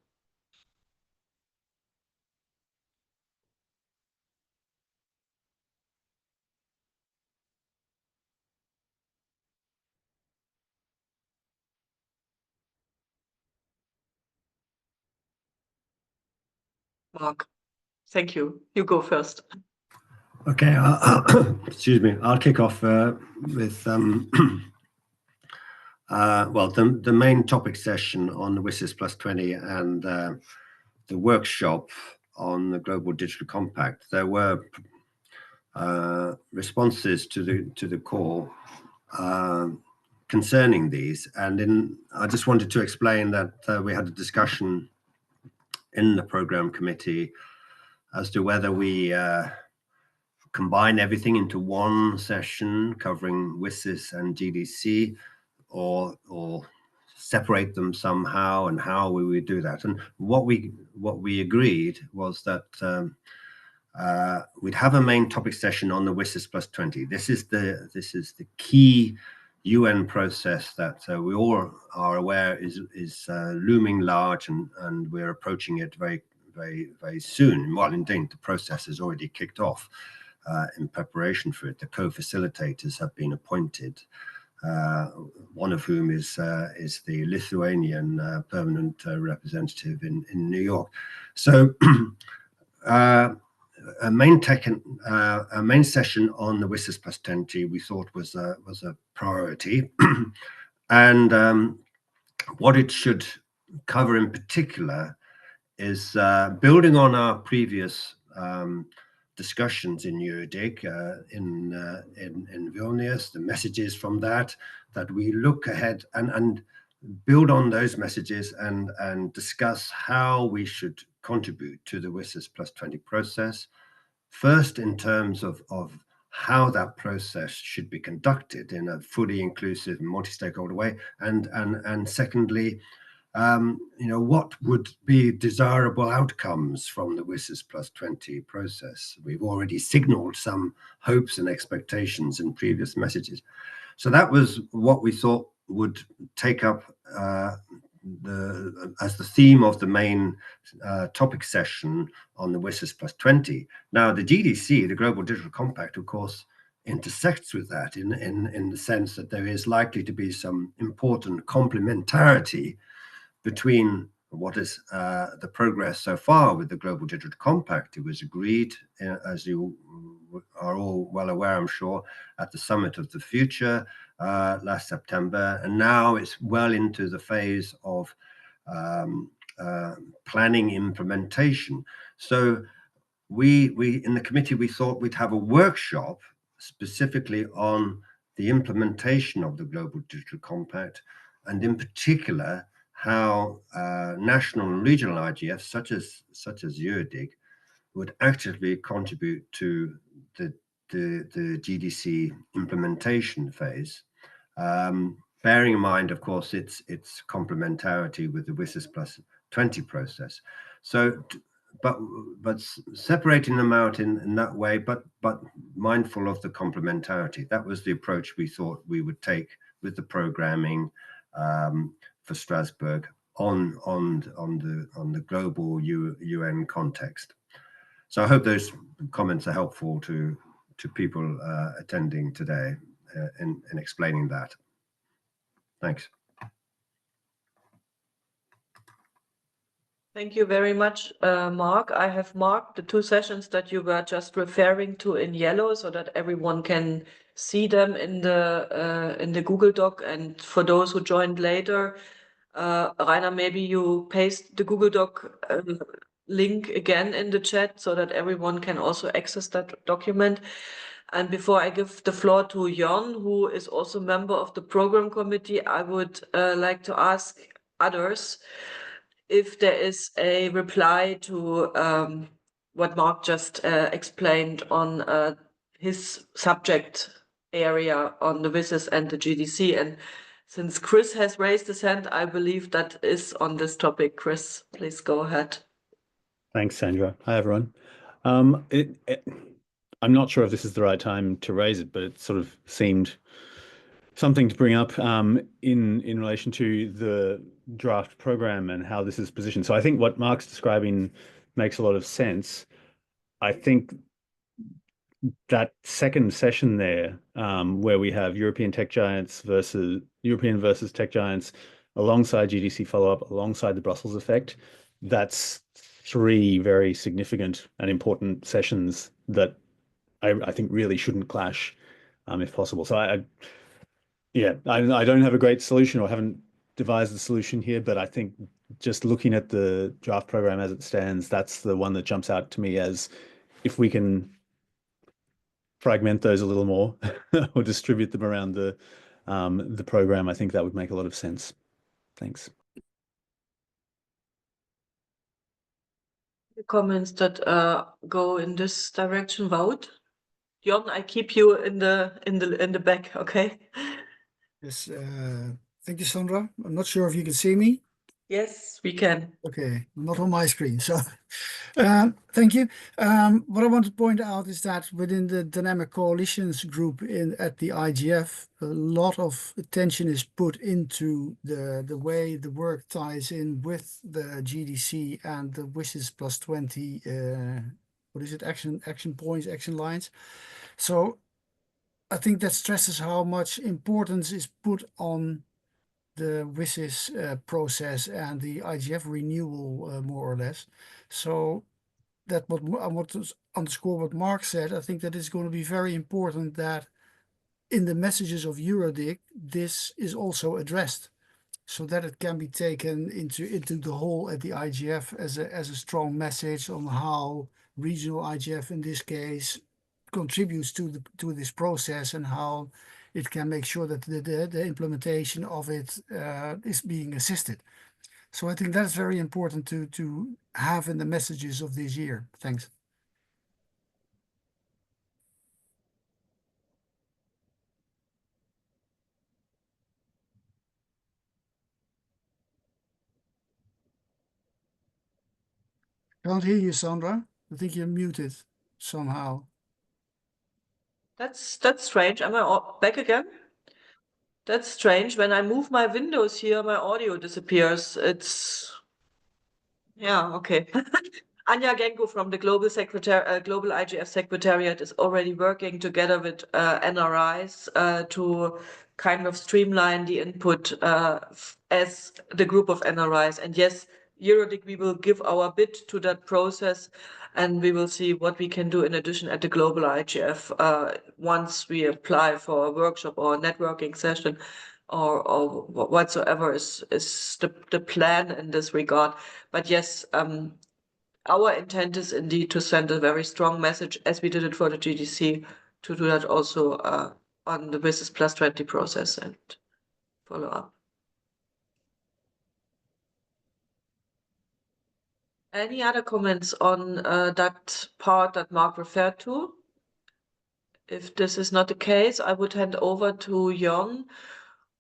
Mark, thank you. You go first. Okay, excuse me. I'll kick off with well, the main topic session on the WSIS Plus 20 and the workshop on the Global Digital Compact. There were responses to the call concerning these, and I just wanted to explain that we had a discussion in the program committee as to whether we combine everything into one session covering WSIS and GDC, or separate them somehow, and how we would do that. And what we agreed was that we'd have a main topic session on the WSIS Plus 20. This is the key UN process that we all are aware is looming large, and we're approaching it very, very, very soon. Well, indeed, the process has already kicked off in preparation for it. The co-facilitators have been appointed, one of whom is the Lithuanian permanent representative in New York. So a main session on the WSIS Plus 20 we thought was a priority, and what it should cover in particular is building on our previous discussions in EuroDIG in Vilnius, the messages from that we look ahead and build on those messages and discuss how we should contribute to the WSIS Plus 20 process. First, in terms of how that process should be conducted in a fully inclusive, multi-stakeholder way, and secondly, what would be desirable outcomes from the WSIS Plus 20 process. We've already signaled some hopes and expectations in previous messages. So that was what we thought would take up as the theme of the main topic session on the WSIS Plus 20. Now, the GDC, the Global Digital Compact, of course, intersects with that in the sense that there is likely to be some important complementarity between what is the progress so far with the Global Digital Compact. It was agreed, as you are all well aware, I'm sure, at the Summit of the Future last September, and now it's well into the phase of planning implementation. So we in the committee, we thought we'd have a workshop specifically on the implementation of the Global Digital Compact, and in particular how national and regional IGFs such as EuroDIG would actively contribute to the GDC implementation phase, bearing in mind, of course, its complementarity with the WSIS Plus 20 process. So, but separating them out in that way, but mindful of the complementarity. That was the approach we thought we would take with the programming for Strasbourg on the global UN context. So I hope those comments are helpful to people attending today in explaining that. Thanks. Thank you very much, Mark. I have marked the two sessions that you were just referring to in yellow so that everyone can see them in the Google Doc. And for those who joined later, Rainer, maybe you paste the Google Doc link again in the chat so that everyone can also access that document. And before I give the floor to Jon, who is also a member of the program committee, I would like to ask others if there is a reply to what Mark just explained on his subject area on the WSIS and the GDC. And since Chris has raised his hand, I believe that is on this topic. Chris, please go ahead. Thanks, Sandra. Hi, everyone. I'm not sure if this is the right time to raise it, but it sort of seemed something to bring up in relation to the draft program and how this is positioned. So I think what Mark's describing makes a lot of sense. I think that second session there, where we have European versus tech giants, alongside GDC follow-up, alongside the Brussels effect, that's 3 very significant and important sessions that I think really shouldn't clash, if possible. So I don't have a great solution or haven't devised a solution here, but I think just looking at the draft program as it stands, that's the one that jumps out to me as if we can fragment those a little more or distribute them around the program, I think that would make a lot of sense. Thanks. The comments that go in this direction, vote. Jon, I keep you in the back, okay? Yes, thank you, Sandra. I'm not sure if you can see me. Yes, we can. Okay, not on my screen, so thank you. What I want to point out is that within the Dynamic Coalitions group at the IGF, a lot of attention is put into the way the work ties in with the GDC and the WSIS plus 20, what is it, action points, action lines. So I think that stresses how much importance is put on the WSIS process and the IGF renewal, more or less. So that what I want to underscore what Mark said, I think that it's going to be very important that in the messages of EuroDIG, this is also addressed so that it can be taken into the whole at the IGF as a strong message on how regional IGF in this case contributes to this process and how it can make sure that the implementation of it is being assisted. So I think that's very important to have in the messages of this year. Thanks. Can't hear you, Sandra. I think you're muted somehow. That's strange. Am I back again? That's strange. When I move my windows here, my audio disappears. Yeah, okay. Anja Genko from the Global IGF Secretariat is already working together with NRIs to kind of streamline the input as the group of NRIs. And yes, EuroDIG, we will give our bit to that process, and we will see what we can do in addition at the Global IGF once we apply for a workshop or a networking session or whatsoever is the plan in this regard. But yes, our intent is indeed to send a very strong message, as we did it for the GDC, to do that also on the WSIS plus 20 process and follow up. Any other comments on that part that Mark referred to? If this is not the case, I would hand over to Jon,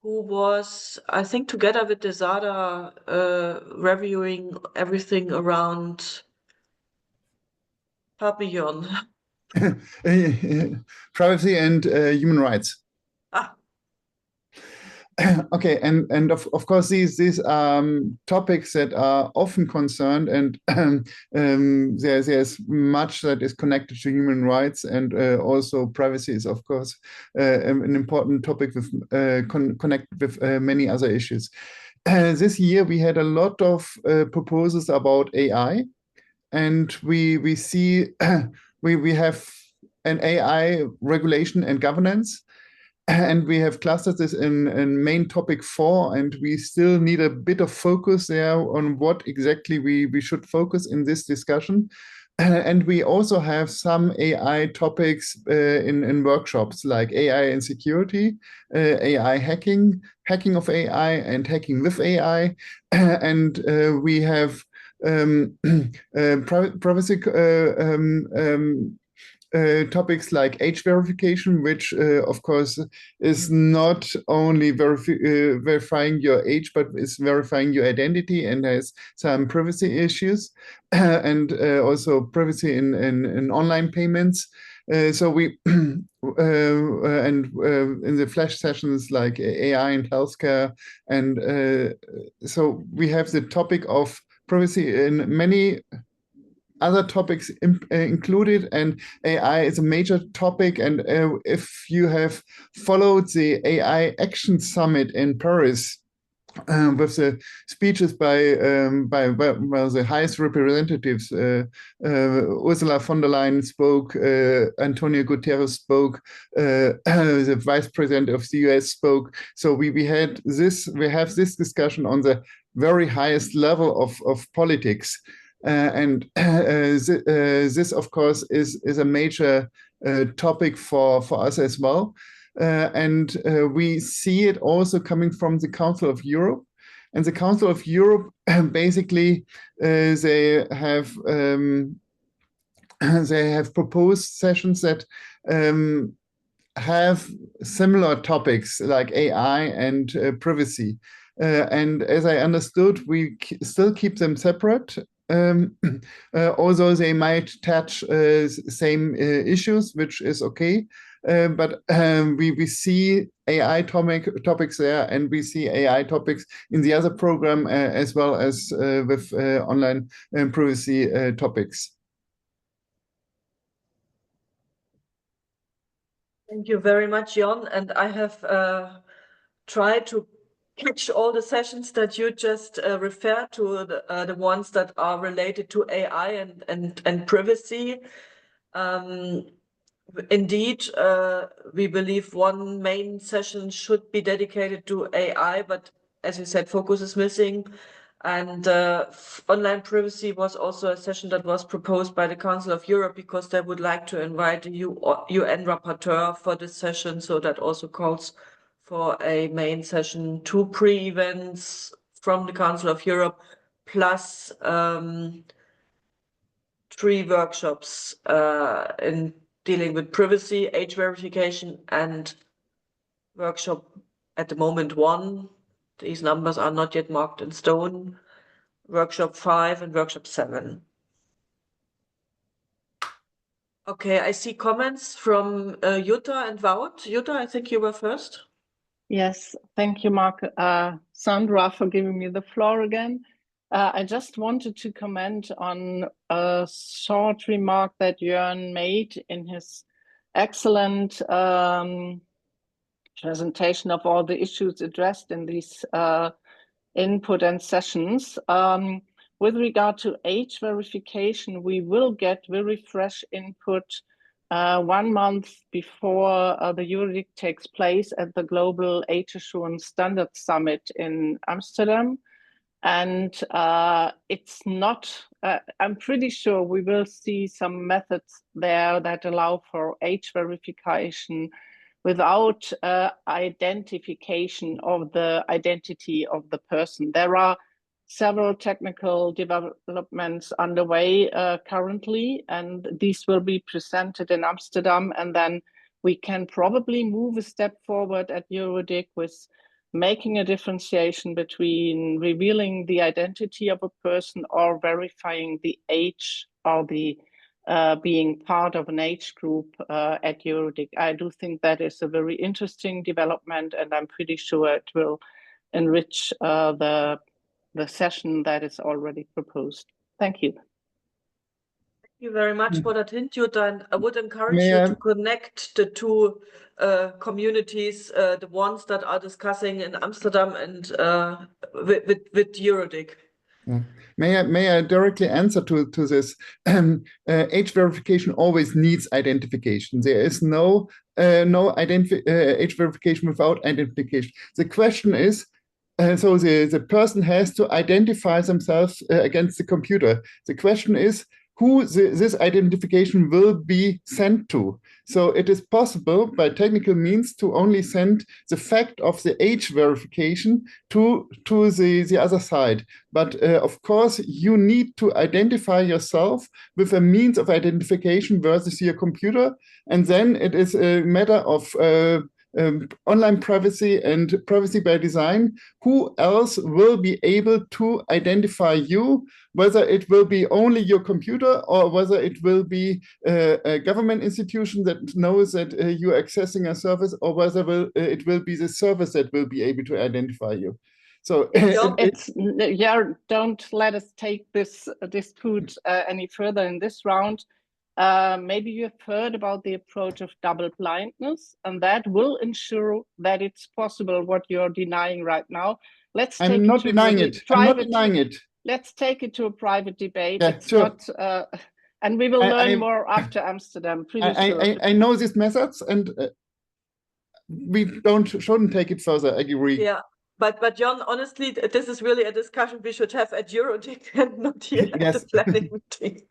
who was, I think, together with the ZADA, reviewing everything around Papillon. Privacy and human rights. Okay, and of course these topics that are often concerned, and there's much that is connected to human rights, and also privacy is of course an important topic with connected with many other issues. This year we had a lot of proposals about AI, and we see we have AI regulation and governance. And we have clustered this in main topic 4, and we still need a bit of focus there on what exactly we should focus in this discussion. And we also have some AI topics in workshops, like AI and security, AI hacking, hacking of AI, and hacking with AI. And we have privacy topics like age verification, which of course is not only verifying your age, but is verifying your identity and has some privacy issues, and also privacy in online payments. So we in the flash sessions like AI and healthcare, and so we have the topic of privacy in many other topics included, and AI is a major topic. And if you have followed the AI Action Summit in Paris, with the speeches by the highest representatives, Ursula von der Leyen spoke, Antonio Guterres spoke, the Vice President of the US spoke. So we have this discussion on the very highest level of politics. And this, of course, is a major topic for us as well. And we see it also coming from the Council of Europe. And the Council of Europe, basically, they have proposed sessions that have similar topics like AI and privacy. And as I understood, we still keep them separate. Although they might touch same issues, which is okay. But we see AI topics there, and we see AI topics in the other program, as well as with online privacy topics. Thank you very much, Jon. And I have tried to catch all the sessions that you just referred to, the ones that are related to AI and privacy. Indeed, we believe one main session should be dedicated to AI, but as you said, focus is missing. And online privacy was also a session that was proposed by the Council of Europe, because they would like to invite a UN rapporteur for this session. So that also calls for a main session, 2 pre-events from the Council of Europe, plus 3 workshops in dealing with privacy, age verification, and workshop at the moment 1. These numbers are not yet marked in stone. Workshop 5 and workshop 7. Okay, I see comments from Jutta and Wout. Jutta, I think you were first. Yes, thank you, Mark. Sandra, for giving me the floor again. I just wanted to comment on a short remark that Jörn made in his excellent presentation of all the issues addressed in these input and sessions. With regard to age verification, we will get very fresh input 1 month before the EuroDIG takes place at the Global Age Assurance Standards Summit in Amsterdam. And it's not, I'm pretty sure we will see some methods there that allow for age verification without identification of the identity of the person. There are several technical developments underway currently, and these will be presented in Amsterdam, and then we can probably move a step forward at EuroDIG with making a differentiation between revealing the identity of a person or verifying the age or the being part of an age group at EuroDIG. I do think that is a very interesting development, and I'm pretty sure it will enrich the session that is already proposed. Thank you. Thank you very much for that hint, Jutta, and I would encourage you to connect the 2 communities, the ones that are discussing in Amsterdam and with EuroDIG. Yeah. May I directly answer to this? Age verification always needs identification. There is no age verification without identification. The question is, so the person has to identify themselves against the computer. The question is who this identification will be sent to. So it is possible by technical means to only send the fact of the age verification to the other side. But of course, you need to identify yourself with a means of identification versus your computer. And then it is a matter of online privacy and privacy by design. Who else will be able to identify you, whether it will be only your computer or whether it will be a government institution that knows that you're accessing a service, or whether it will be the service that will be able to identify you. So don't let us take this dispute any further in this round. Maybe you have heard about the approach of double blindness, and that will ensure that it's possible what you're denying right now. I'm not denying it. Let's take it to a private debate. Yeah, it's sure. not, and we will learn more after Amsterdam. Pretty sure. I know these methods, and we shouldn't take it further. I agree. Yeah. But Jon, honestly, this is really a discussion we should have at EuroDIG and not here at the planning meeting.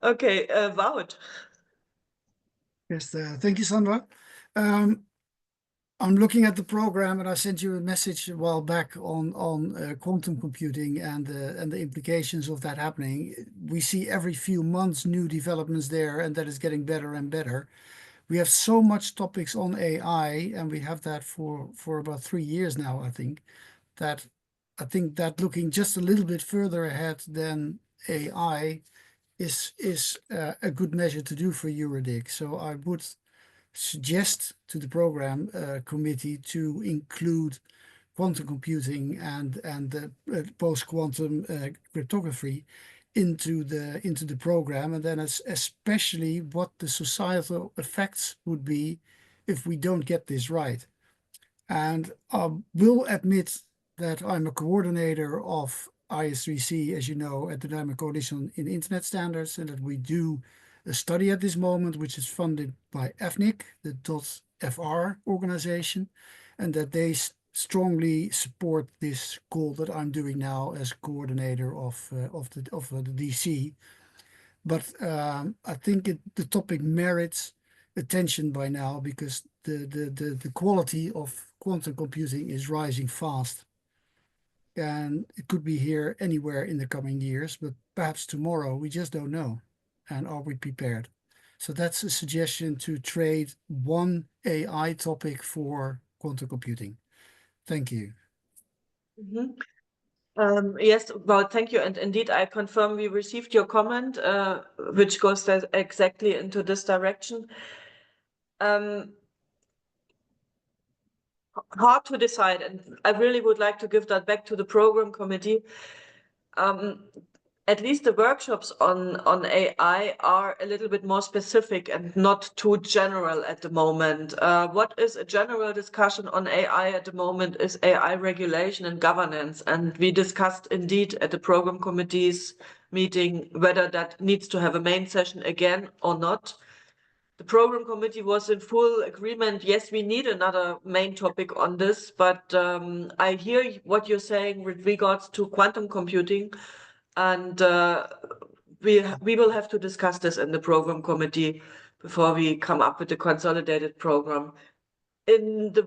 Okay, Wout. Yes, thank you, Sandra. I'm looking at the program, and I sent you a message a while back on quantum computing and the implications of that happening. We see every few months new developments there, and that is getting better and better. We have so much topics on AI, and we have that for about 3 years now, I think that looking just a little bit further ahead than AI is a good measure to do for EuroDIG. So I would suggest to the program committee to include quantum computing and post-quantum cryptography into the program, and then especially what the societal effects would be if we don't get this right. And I will admit that I'm a coordinator of IS3C, as you know, at the Dynamic Coalition in Internet Standards, and that we do a study at this moment, which is funded by FNIC, the .fr organization, and that they strongly support this call that I'm doing now as coordinator of the DC. But I think the topic merits attention by now, because the quality of quantum computing is rising fast. And it could be here anywhere in the coming years, but perhaps tomorrow, we just don't know. And are we prepared? So that's a suggestion to trade one AI topic for quantum computing. Thank you. Yes, well, thank you. And indeed, I confirm we received your comment, which goes exactly into this direction. Hard to decide, and I really would like to give that back to the program committee. At least the workshops on AI are a little bit more specific and not too general at the moment. What is a general discussion on AI at the moment is AI regulation and governance. And we discussed indeed at the program committee's meeting whether that needs to have a main session again or not. The program committee was in full agreement. Yes, we need another main topic on this, but I hear what you're saying with regards to quantum computing. And we will have to discuss this in the program committee before we come up with a consolidated program. And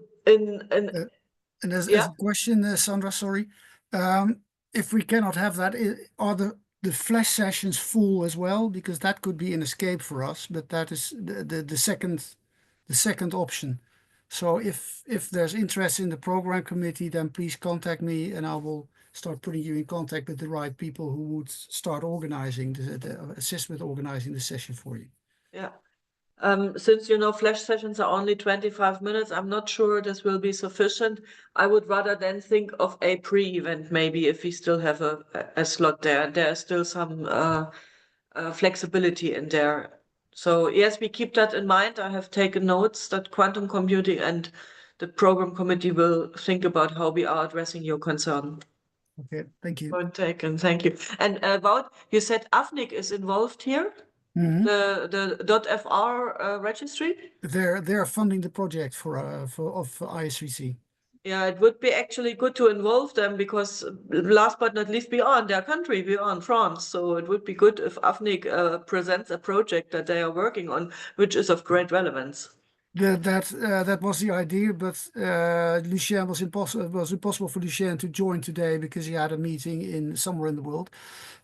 as a question, Sandra, sorry, if we cannot have that, are the flash sessions full as well? Because that could be an escape for us, but that is the second option. So if there's interest in the program committee, then please contact me, and I will start putting you in contact with the right people who would start organizing, assist with organizing the session for you. Yeah. Since flash sessions are only 25 minutes, I'm not sure this will be sufficient. I would rather then think of a pre-event, maybe, if we still have a slot there. There is still some flexibility in there. So yes, we keep that in mind. I have taken notes that quantum computing and the program committee will think about how we are addressing your concern. Okay, thank you. Point taken. Thank you. And Wout, you said AFNIC is involved here, Mhm. the .fr registry. They're funding the project for ISVC. Yeah, it would be actually good to involve them because last but not least, we are in their country, we are in France. So it would be good if AFNIC presents a project that they are working on, which is of great relevance. That was the idea, but Lucien was impossible for Lucien to join today because he had a meeting somewhere in the world.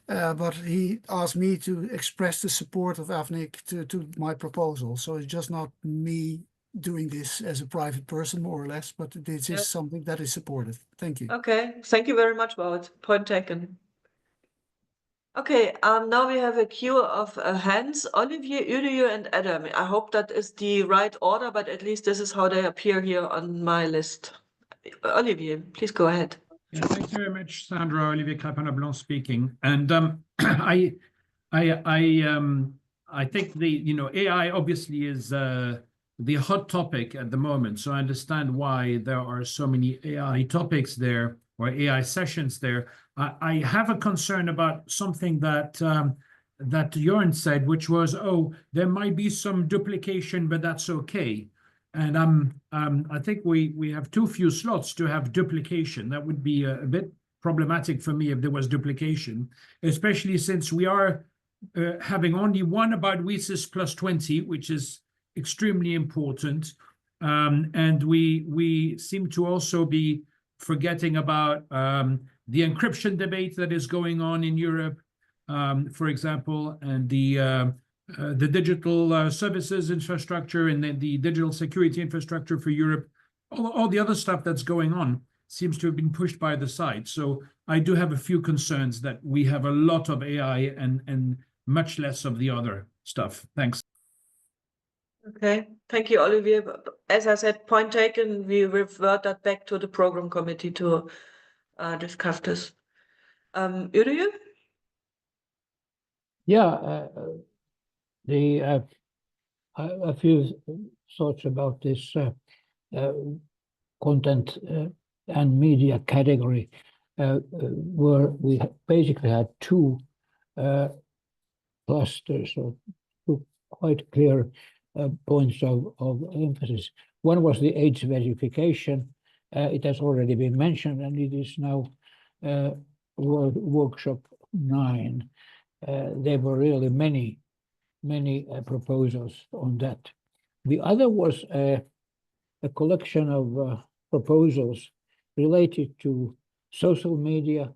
But he asked me to express the support of AFNIC to my proposal. So it's just not me doing this as a private person, more or less, but this is something that is supported. Thank you. Okay, thank you very much, Wout. Point taken. Okay, now we have a queue of hands. Olivier, EuroDIG, and Adam. I hope that is the right order, but at least this is how they appear here on my list. Olivier, please go ahead. Yeah, thank you very much, Sandra. Olivier Clapin-Blanc speaking. And I think AI obviously is the hot topic at the moment. So I understand why there are so many AI topics there or AI sessions there. I have a concern about something that that Jörn said, which was, oh, there might be some duplication, but that's okay. And I think we have too few slots to have duplication. That would be a bit problematic for me if there was duplication, especially since we are having only one about WSIS plus 20, which is extremely important. And we seem to also be forgetting about the encryption debate that is going on in Europe, for example, and the digital services infrastructure and the digital security infrastructure for Europe. All the other stuff that's going on seems to have been pushed by the side. So I do have a few concerns that we have a lot of AI and much less of the other stuff. Thanks. Okay, thank you, Olivier. As I said, point taken, we revert that back to the program committee to discuss this. EuroDIG? Yeah, a few thoughts about this content and media category, where we basically had two clusters or two quite clear points of emphasis. One was the age verification. It has already been mentioned, and it is now workshop 9. There were really many proposals on that. The other was a collection of proposals related to social media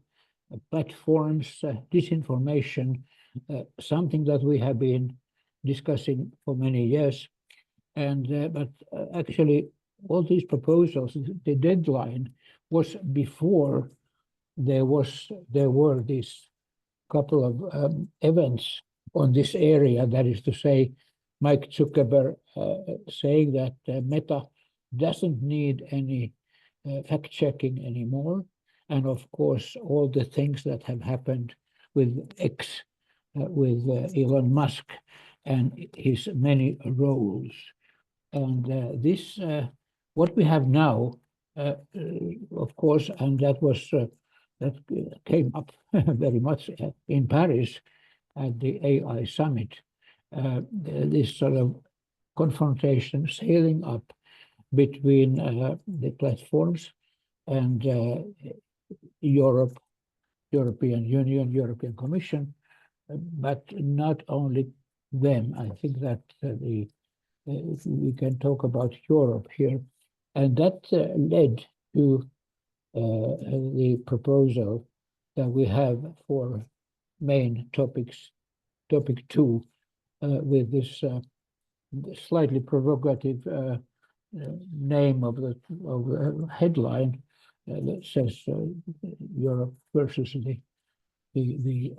platforms, disinformation, something that we have been discussing for many years. And but actually, all these proposals, the deadline was before there were these couple of events on this area. That is to say, Mike Zuckerberg saying that Meta doesn't need any fact-checking anymore. And of course, all the things that have happened with X, with Elon Musk and his many roles. And this, what we have now, of course, and that was that came up very much in Paris at the AI summit, this sort of confrontation sailing up between the platforms and Europe, European Union, European Commission, but not only them. I think that we can talk about Europe here, and that led to the proposal that we have for main topics, topic 2, with this slightly provocative name of the headline that says Europe versus the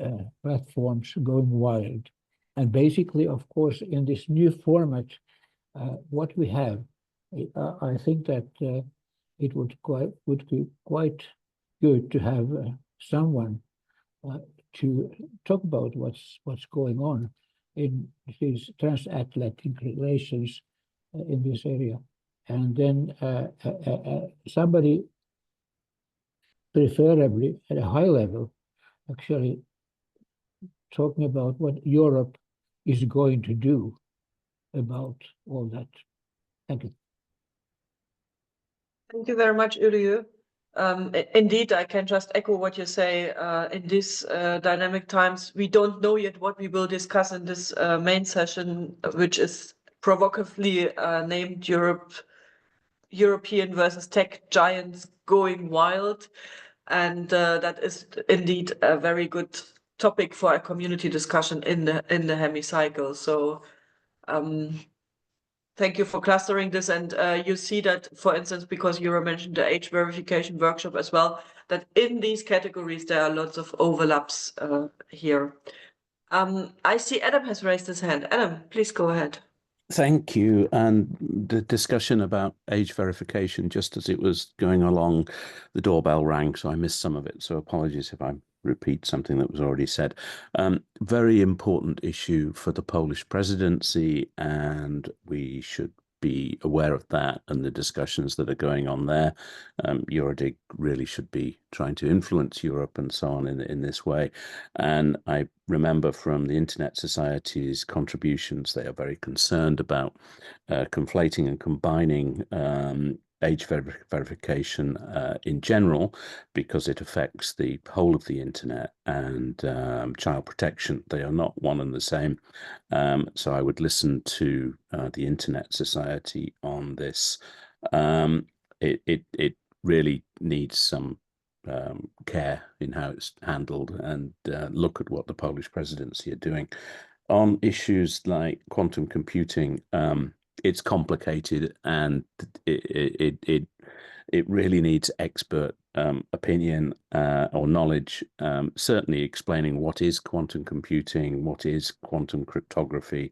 platforms going wild. And basically, of course, in this new format, what we have, I think that it would be quite good to have someone to talk about what's going on in these transatlantic relations in this area, and then somebody preferably at a high level, actually talking about what Europe is going to do about all that. Thank you. Thank you very much, Uriel. Indeed, I can just echo what you say. In these dynamic times, we don't know yet what we will discuss in this main session, which is provocatively named European versus tech giants going wild. And that is indeed a very good topic for a community discussion in the hemicycle. So thank you for clustering this. And you see that, for instance, because you mentioned the age verification workshop as well, that in these categories, there are lots of overlaps here. I see Adam has raised his hand. Adam, please go ahead. Thank you. And the discussion about age verification, just as it was going along, the doorbell rang, so I missed some of it. So apologies if I repeat something that was already said. Very important issue for the Polish presidency, and we should be aware of that and the discussions that are going on there. EuroDIG really should be trying to influence Europe and so on in this way. And I remember from the Internet Society's contributions, they are very concerned about conflating and combining age verification in general, because it affects the whole of the internet and child protection. They are not one and the same. So I would listen to the Internet Society on this. It really needs some care in how it's handled, and look at what the Polish presidency are doing. On issues like quantum computing, it's complicated, and it really needs expert opinion or knowledge, certainly explaining what is quantum computing, what is quantum cryptography.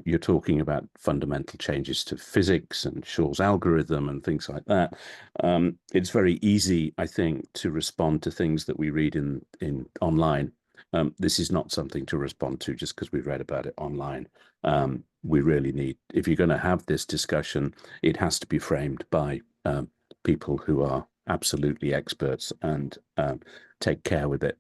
You're talking about fundamental changes to physics and Shor's algorithm and things like that. It's very easy, I think, to respond to things that we read in online. This is not something to respond to just because we've read about it online. We really need, if you're going to have this discussion, it has to be framed by people who are absolutely experts and take care with it,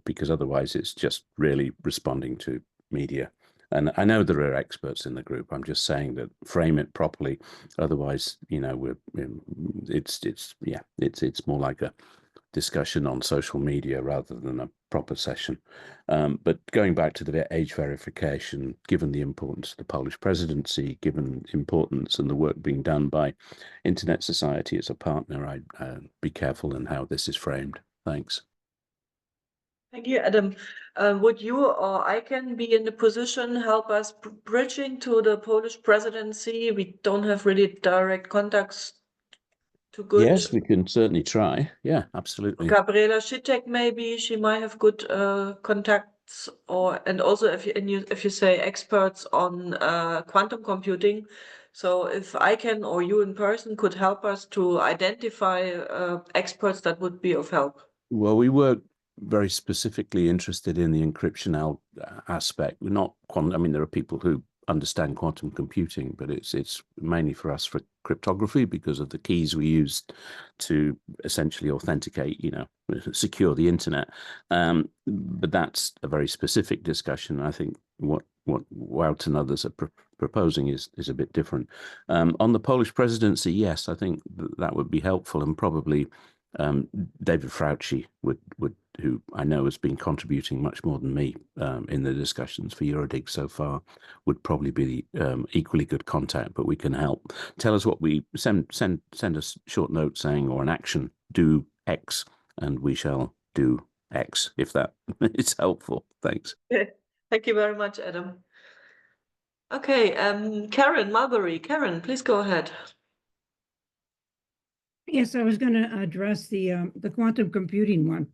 because otherwise it's just really responding to media. And I know there are experts in the group. I'm just saying that frame it properly. Otherwise, you know, it's more like a discussion on social media rather than a proper session. But going back to the age verification, given the importance of the Polish presidency, given importance and the work being done by Internet Society as a partner, I'd be careful in how this is framed. Thanks. Thank you, Adam. Would you or I can be in the position help us bridging to the Polish presidency? We don't have really direct contacts to good. Yes, we can certainly try. Yeah, absolutely. Gabriela Schitek, maybe she might have good contacts, and also if you say experts on quantum computing. So if I can, or you in person could help us to identify experts, that would be of help. Well, we were very specifically interested in the encryption aspect. We're not quantum. I mean, there are people who understand quantum computing, but it's mainly for us for cryptography because of the keys we use to essentially authenticate, you know, secure the internet. But that's a very specific discussion. I think what Wout and others are proposing is a bit different. On the Polish presidency, yes, I think that would be helpful, and probably David Frauci who I know has been contributing much more than me in the discussions for EuroDIG so far, would probably be equally good contact. But we can help. Tell us what we send us a short note saying, or an action, do X, and we shall do X, if that is helpful. Thanks. Thank you very much, Adam. Okay, Karen Mulberry. Karen, please go ahead. Yes, I was going to address the quantum computing one.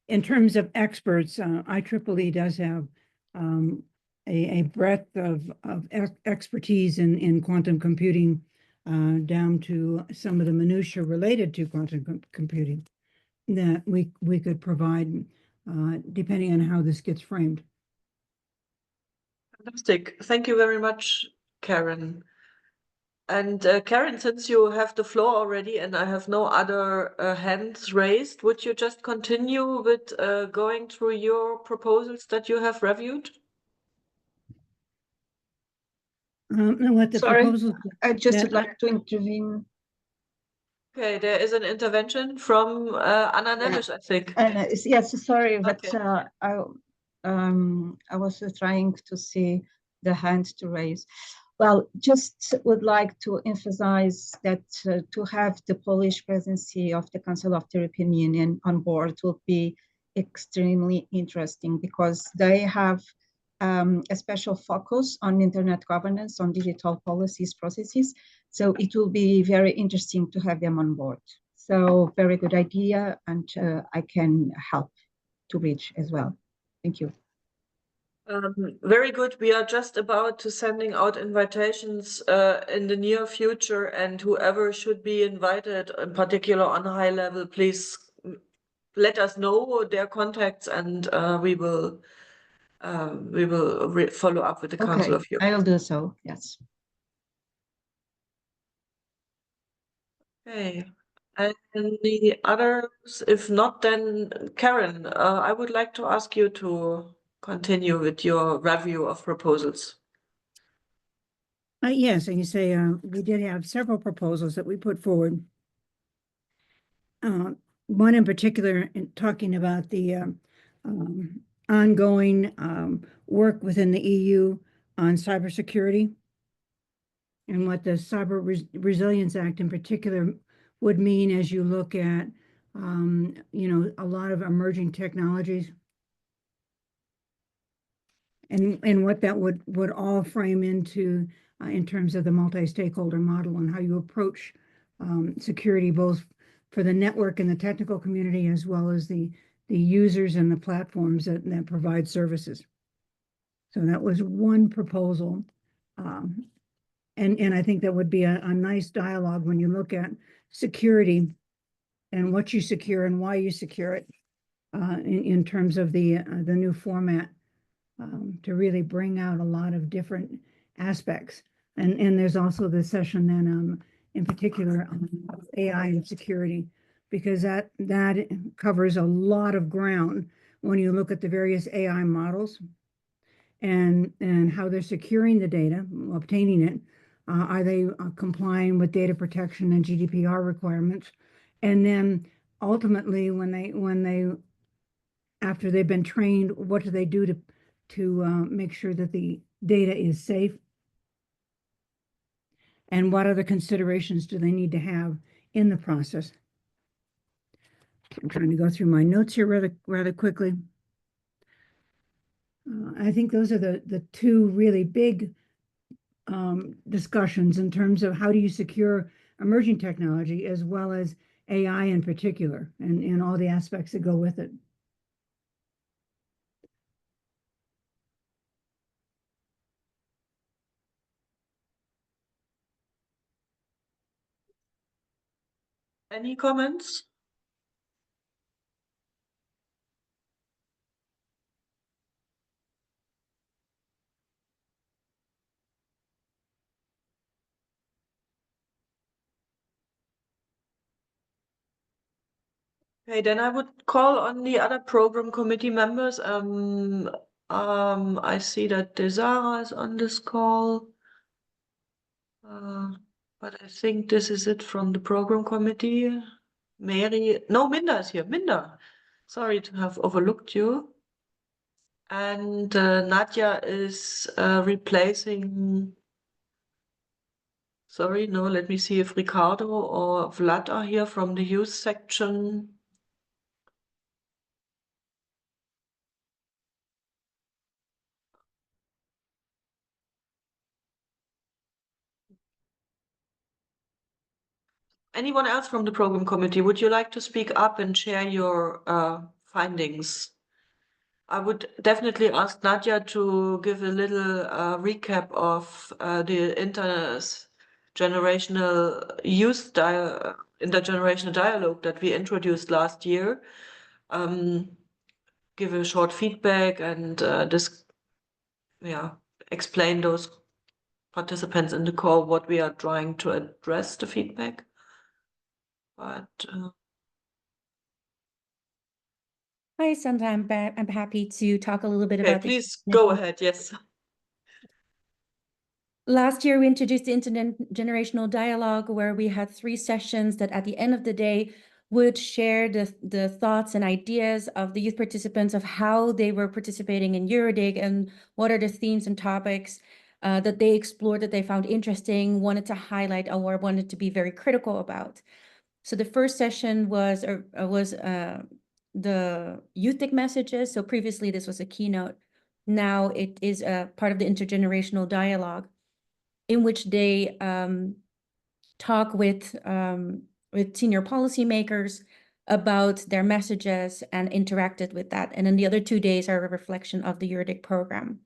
In terms of experts, IEEE does have a breadth of expertise in quantum computing, down to some of the minutiae related to quantum computing that we could provide, depending on how this gets framed. Fantastic. Thank you very much, Karen. And Karen, since you have the floor already and I have no other hands raised, would you just continue with going through your proposals that you have reviewed? And what the Sorry, proposals I just that- would like to intervene. Okay, there is an intervention from Anna Nemes, I think. Yes, sorry, but Okay. I was trying to see the hand to raise. Well, just would like to emphasize that to have the Polish presidency of the Council of the European Union on board will be extremely interesting because they have a special focus on internet governance, on digital policies, processes. So it will be very interesting to have them on board. So very good idea, and I can help to reach as well. Thank you. Very good. We are just about to sending out invitations in the near future, and whoever should be invited, in particular on a high level, please let us know their contacts, and we will follow up with the Council of Europe. I'll do so. Yes. Okay. And the others, if not, then Karen, I would like to ask you to continue with your review of proposals. Yes, and you say we did have several proposals that we put forward. One in particular, talking about the ongoing work within the EU on cybersecurity and what the Cyber Resilience Act in particular would mean as you look at, a lot of emerging technologies. And what that would all frame into in terms of the multi-stakeholder model and how you approach security, both for the network and the technical community, as well as the users and the platforms that provide services. So that was one proposal. And I think that would be a nice dialogue when you look at security and what you secure and why you secure it in terms of the new format. To really bring out a lot of different aspects. And there's also the session then in particular on AI and security, because that covers a lot of ground when you look at the various AI models and how they're securing the data, obtaining it. Are they complying with data protection and GDPR requirements? And then ultimately, when they after they've been trained, what do they do to make sure that the data is safe? And what other considerations do they need to have in the process? I'm trying to go through my notes here rather quickly. I think those are the two really big discussions in terms of how do you secure emerging technology as well as AI in particular and all the aspects that go with it. Any comments? Okay, then I would call on the other program committee members. I see that Desara is on this call. But I think this is it from the program committee. Mary, no, Minda is here. Minda, sorry to have overlooked you. And Nadia is replacing. Sorry, no, let me see if Ricardo or Vlad are here from the youth section. Anyone else from the program committee, would you like to speak up and share your findings? I would definitely ask Nadia to give a little recap of the intergenerational dialogue that we introduced last year. Give a short feedback and explain those participants in the call what we are trying to address the feedback. But Hi, Sandra. I'm happy to talk a little bit okay, about the please go ahead. Yes. Last year, we introduced the intergenerational dialogue, where we had 3 sessions that at the end of the day would share the thoughts and ideas of the youth participants of how they were participating in EuroDIG and what are the themes and topics that they explored, that they found interesting, wanted to highlight, or wanted to be very critical about. So the first session was the EuroDIG messages. So previously this was a keynote. Now it is a part of the intergenerational dialogue, in which they talk with senior policymakers about their messages and interacted with that. And then the other 2 days are a reflection of the EuroDIG program.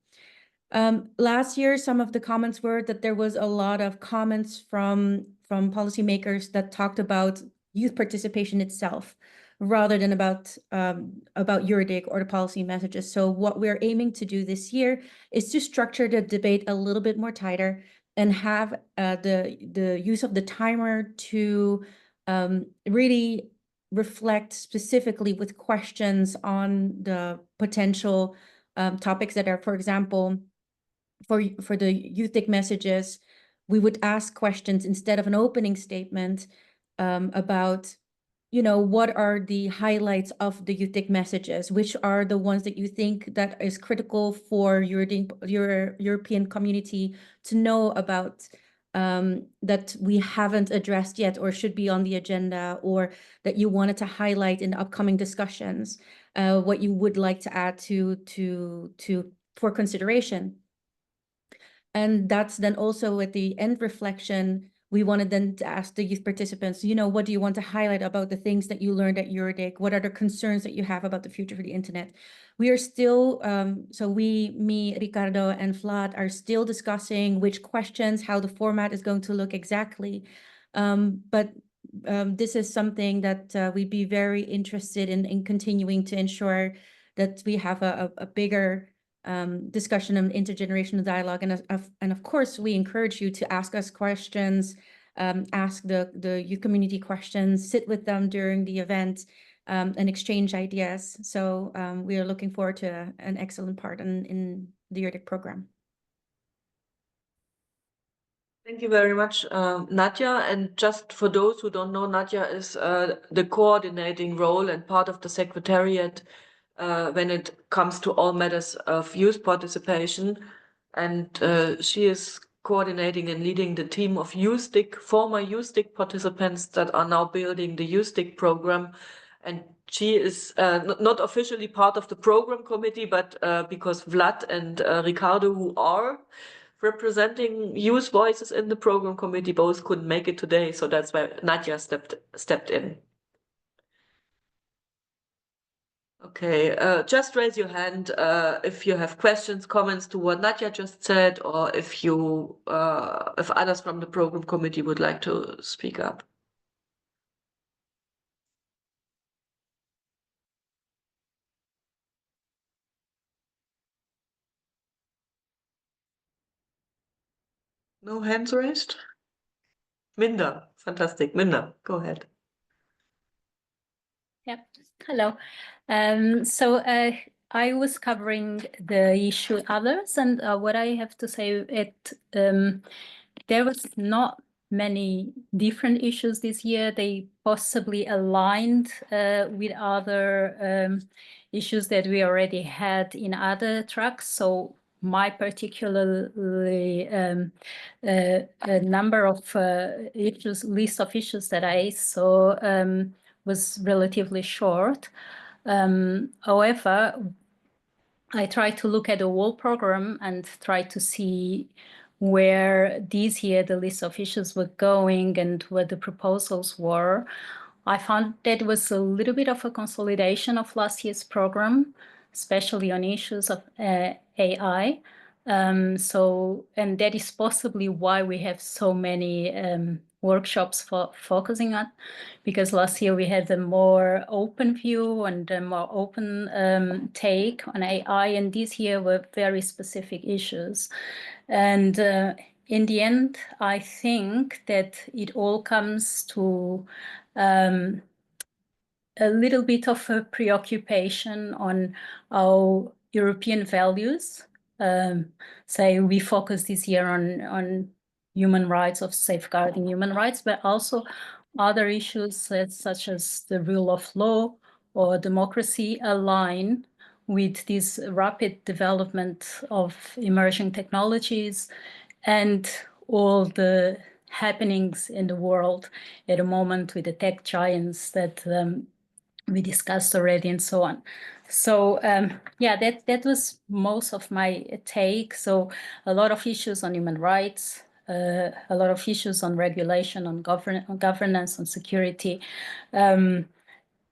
Last year, some of the comments were that there was a lot of comments from policymakers that talked about youth participation itself, rather than about EuroDIG or the policy messages. So what we're aiming to do this year is to structure the debate a little bit more tighter and have the use of the timer to really reflect specifically with questions on the potential topics that are, for example, for the EuroDIG messages, we would ask questions instead of an opening statement about, what are the highlights of the EuroDIG messages? Which are the ones that you think that is critical for your European community to know about, that we haven't addressed yet or should be on the agenda, or that you wanted to highlight in the upcoming discussions, what you would like to add for consideration. And that's then also at the end reflection, we wanted then to ask the youth participants, what do you want to highlight about the things that you learned at EuroDIG? What are the concerns that you have about the future for the internet? We are still, me, Ricardo, and Vlad are still discussing which questions, how the format is going to look exactly. But this is something that we'd be very interested in continuing to ensure that we have a bigger discussion and intergenerational dialogue. And of course, we encourage you to ask us questions, ask the youth community questions, sit with them during the event, and exchange ideas. So we are looking forward to an excellent part in the EuroDIG program. Thank you very much, Nadia. And just for those who don't know, Nadia is the coordinating role and part of the secretariat when it comes to all matters of youth participation. And she is coordinating and leading the team of EuroDIG, former EuroDIG participants that are now building the EuroDIG program. And she is not officially part of the program committee, but because Vlad and Ricardo, who are representing youth voices in the program committee, both couldn't make it today. So that's why Nadia stepped in. Okay, just raise your hand if you have questions, comments to what Nadia just said, or if others from the program committee would like to speak up. No hands raised? Minda, fantastic. Minda, go ahead. Yep. Hello. So I was covering the issue others, and what I have to say, there was not many different issues this year. They possibly aligned with other issues that we already had in other tracks. So my particularly a number of list of issues that I saw was relatively short. However, I tried to look at the whole program and try to see where this year the list of issues were going and what the proposals were. I found that was a little bit of a consolidation of last year's program, especially on issues of AI. And that is possibly why we have so many workshops focusing on, because last year we had a more open view and a more open take on AI, and this year were very specific issues. And in the end, I think that it all comes to a little bit of a preoccupation on our European values. Say we focus this year on human rights, of safeguarding human rights, but also other issues such as the rule of law or democracy align with this rapid development of emerging technologies and all the happenings in the world at the moment with the tech giants that we discussed already and so on. So yeah, that was most of my take. So a lot of issues on human rights, a lot of issues on regulation, on governance, on security.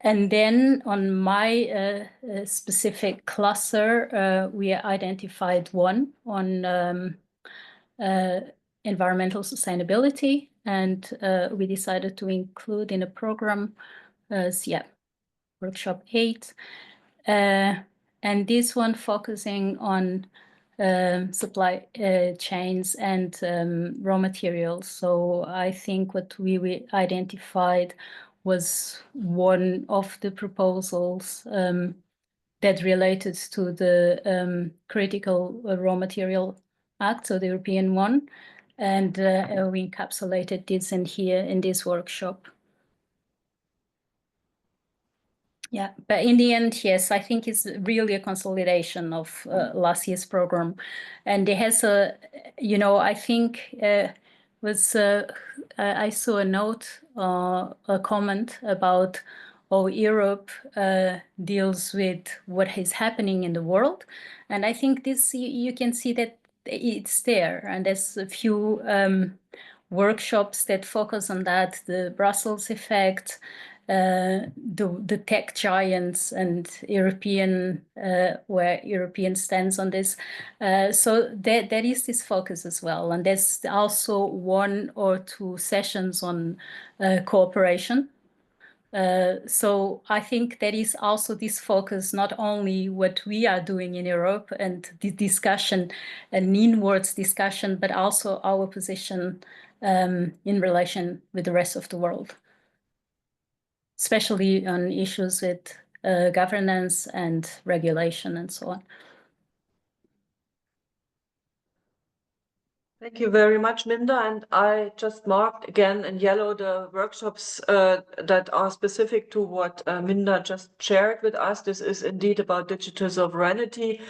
And then on my specific cluster, we identified one on environmental sustainability, and we decided to include in a program as, workshop 8. And this one focusing on supply chains and raw materials. So I think what we identified was one of the proposals that related to the Critical Raw Material Act, so the European one, and we encapsulated this in here in this workshop. Yeah, but in the end, yes, I think it's really a consolidation of last year's program. And it has a, I think I saw a note, a comment about how Europe deals with what is happening in the world. And I think this, you can see that it's there. And there's a few workshops that focus on that, the Brussels effect, the tech giants and European, where European stands on this. So there is this focus as well. And there's also 1 or 2 sessions on cooperation. So I think there is also this focus, not only what we are doing in Europe and the discussion, an inwards discussion, but also our position in relation with the rest of the world, especially on issues with governance and regulation and so on. Thank you very much, Minda. And I just marked again in yellow the workshops that are specific to what Minda just shared with us. This is indeed about digital sovereignty.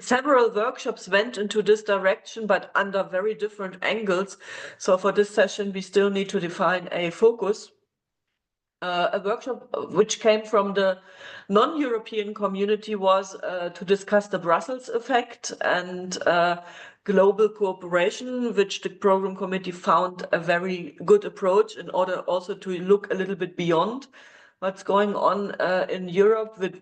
Several workshops went into this direction, but under very different angles. So for this session, we still need to define a focus. A workshop which came from the non-European community was to discuss the Brussels effect and global cooperation, which the program committee found a very good approach in order also to look a little bit beyond what's going on in Europe with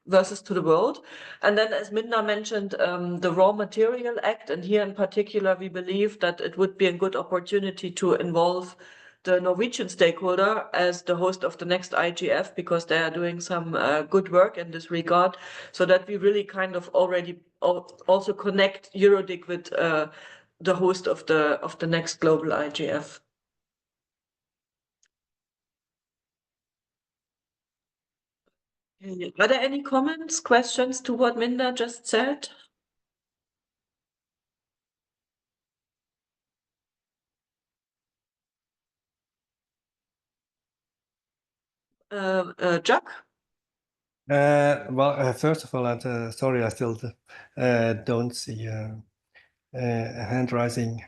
versus to the world. And then, as Minda mentioned, the Raw Material Act, and here in particular, we believe that it would be a good opportunity to involve the Norwegian stakeholder as the host of the next IGF, because they are doing some good work in this regard, so that we really kind of already also connect EuroDIG with the host of the next global IGF. Are there any comments, questions to what Minda just said? Jack? Well, first of all, sorry, I still don't see a hand raising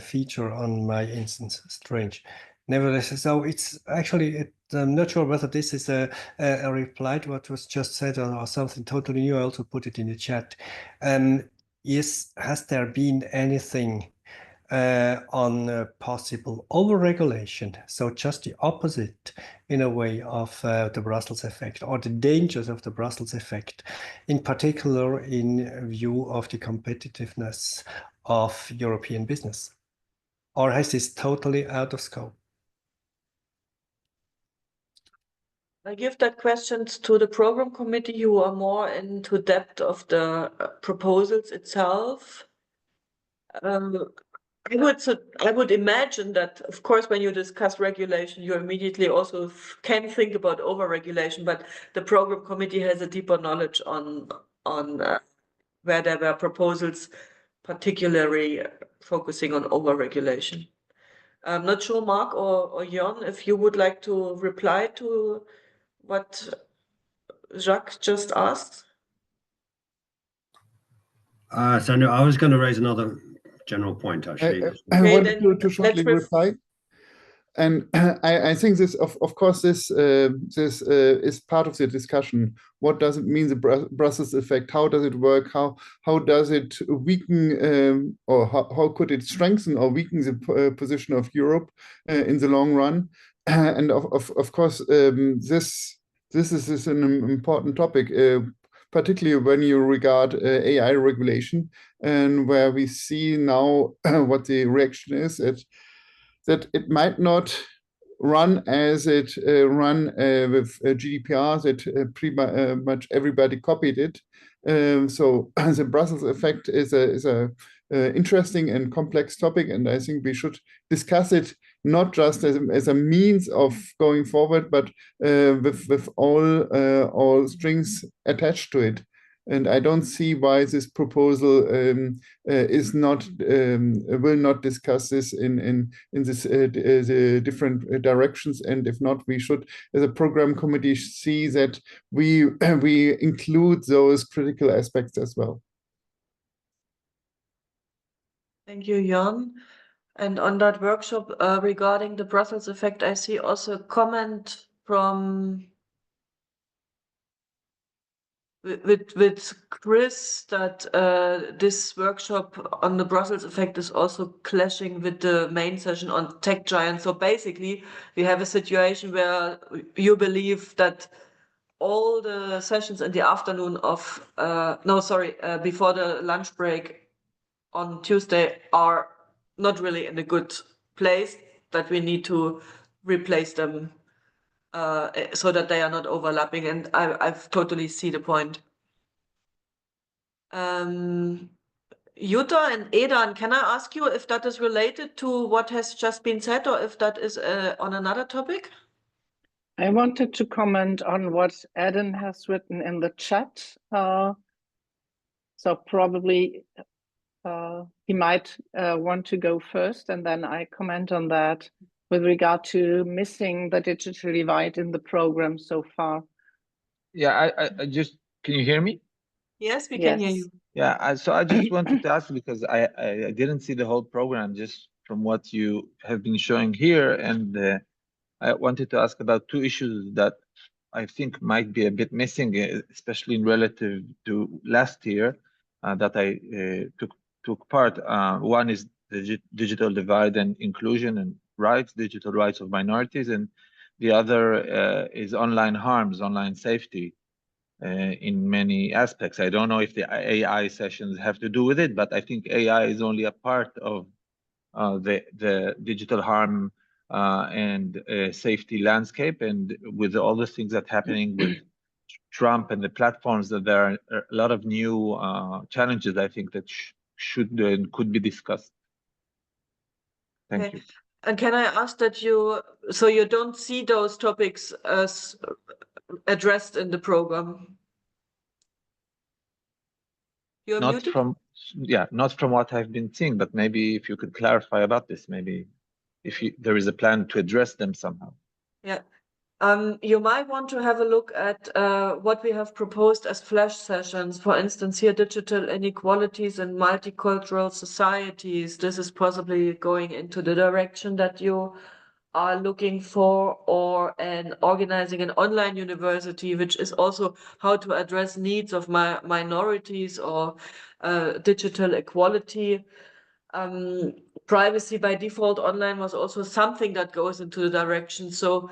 feature on my instance. Strange. Nevertheless, so it's actually, I'm not sure whether this is a reply to what was just said or something totally new. I also put it in the chat. Yes, has there been anything on possible overregulation? So just the opposite, in a way, of the Brussels effect, or the dangers of the Brussels effect, in particular in view of the competitiveness of European business? Or is this totally out of scope? I give that question to the program committee, who are more into depth of the proposals itself. I would imagine that, of course, when you discuss regulation, you immediately also can think about overregulation, but the program committee has a deeper knowledge on where there were proposals, particularly focusing on overregulation. I'm not sure, Mark or Jon, if you would like to reply to what Jacques just asked. So no, I was going to raise another general point, actually. I Okay, wanted then to shortly reply. And I think this, of course, this is part of the discussion. What does it mean, the Brussels effect? How does it work? How does it weaken, or how could it strengthen or weaken the position of Europe in the long run? And of course, this is an important topic, particularly when you regard AI regulation, and where we see now what the reaction is that it might not run as it ran with GDPR, that pretty much everybody copied it. So the Brussels effect is a interesting and complex topic, and I think we should discuss it not just as a means of going forward, but with all strings attached to it. And I don't see why this proposal is not will not discuss this in this the different directions. And if not, we should, as a program committee, see that we include those critical aspects as well. Thank you, Jon. And on that workshop regarding the Brussels effect, I see also a comment from with Chris that this workshop on the Brussels effect is also clashing with the main session on tech giants. So basically, we have a situation where you believe that all the sessions in the afternoon of before the lunch break on Tuesday are not really in a good place, that we need to replace them so that they are not overlapping, and I've totally see the point. Jutta and Edan, can I ask you if that is related to what has just been said, or if that is on another topic? I wanted to comment on what Eden has written in the chat. So probably he might want to go first, and then I comment on that with regard to missing the digital divide in the program so far. Yeah, I just, can you hear me? Yes, we can hear you. Yeah, so I just wanted to ask, because I didn't see the whole program just from what you have been showing here, and I wanted to ask about two issues that I think might be a bit missing, especially in relative to last year that I took part. One is the digital divide and inclusion and rights, digital rights of minorities, and the other is online harms, online safety in many aspects. I don't know if the AI sessions have to do with it, but I think AI is only a part of the digital harm and safety landscape. And with all the things that are happening with Trump and the platforms, that there are a lot of new challenges, I think, that should and could be discussed. Thank you. And can I ask that you don't see those topics as addressed in the program? You're muted? Not from what I've been seeing, but maybe if you could clarify about this, maybe if there is a plan to address them somehow. Yeah. You might want to have a look at what we have proposed as flash sessions. For instance, here, digital inequalities in multicultural societies. This is possibly going into the direction that you are looking for, or organizing an online university, which is also how to address needs of minorities or digital equality. Privacy by default online was also something that goes into the direction. So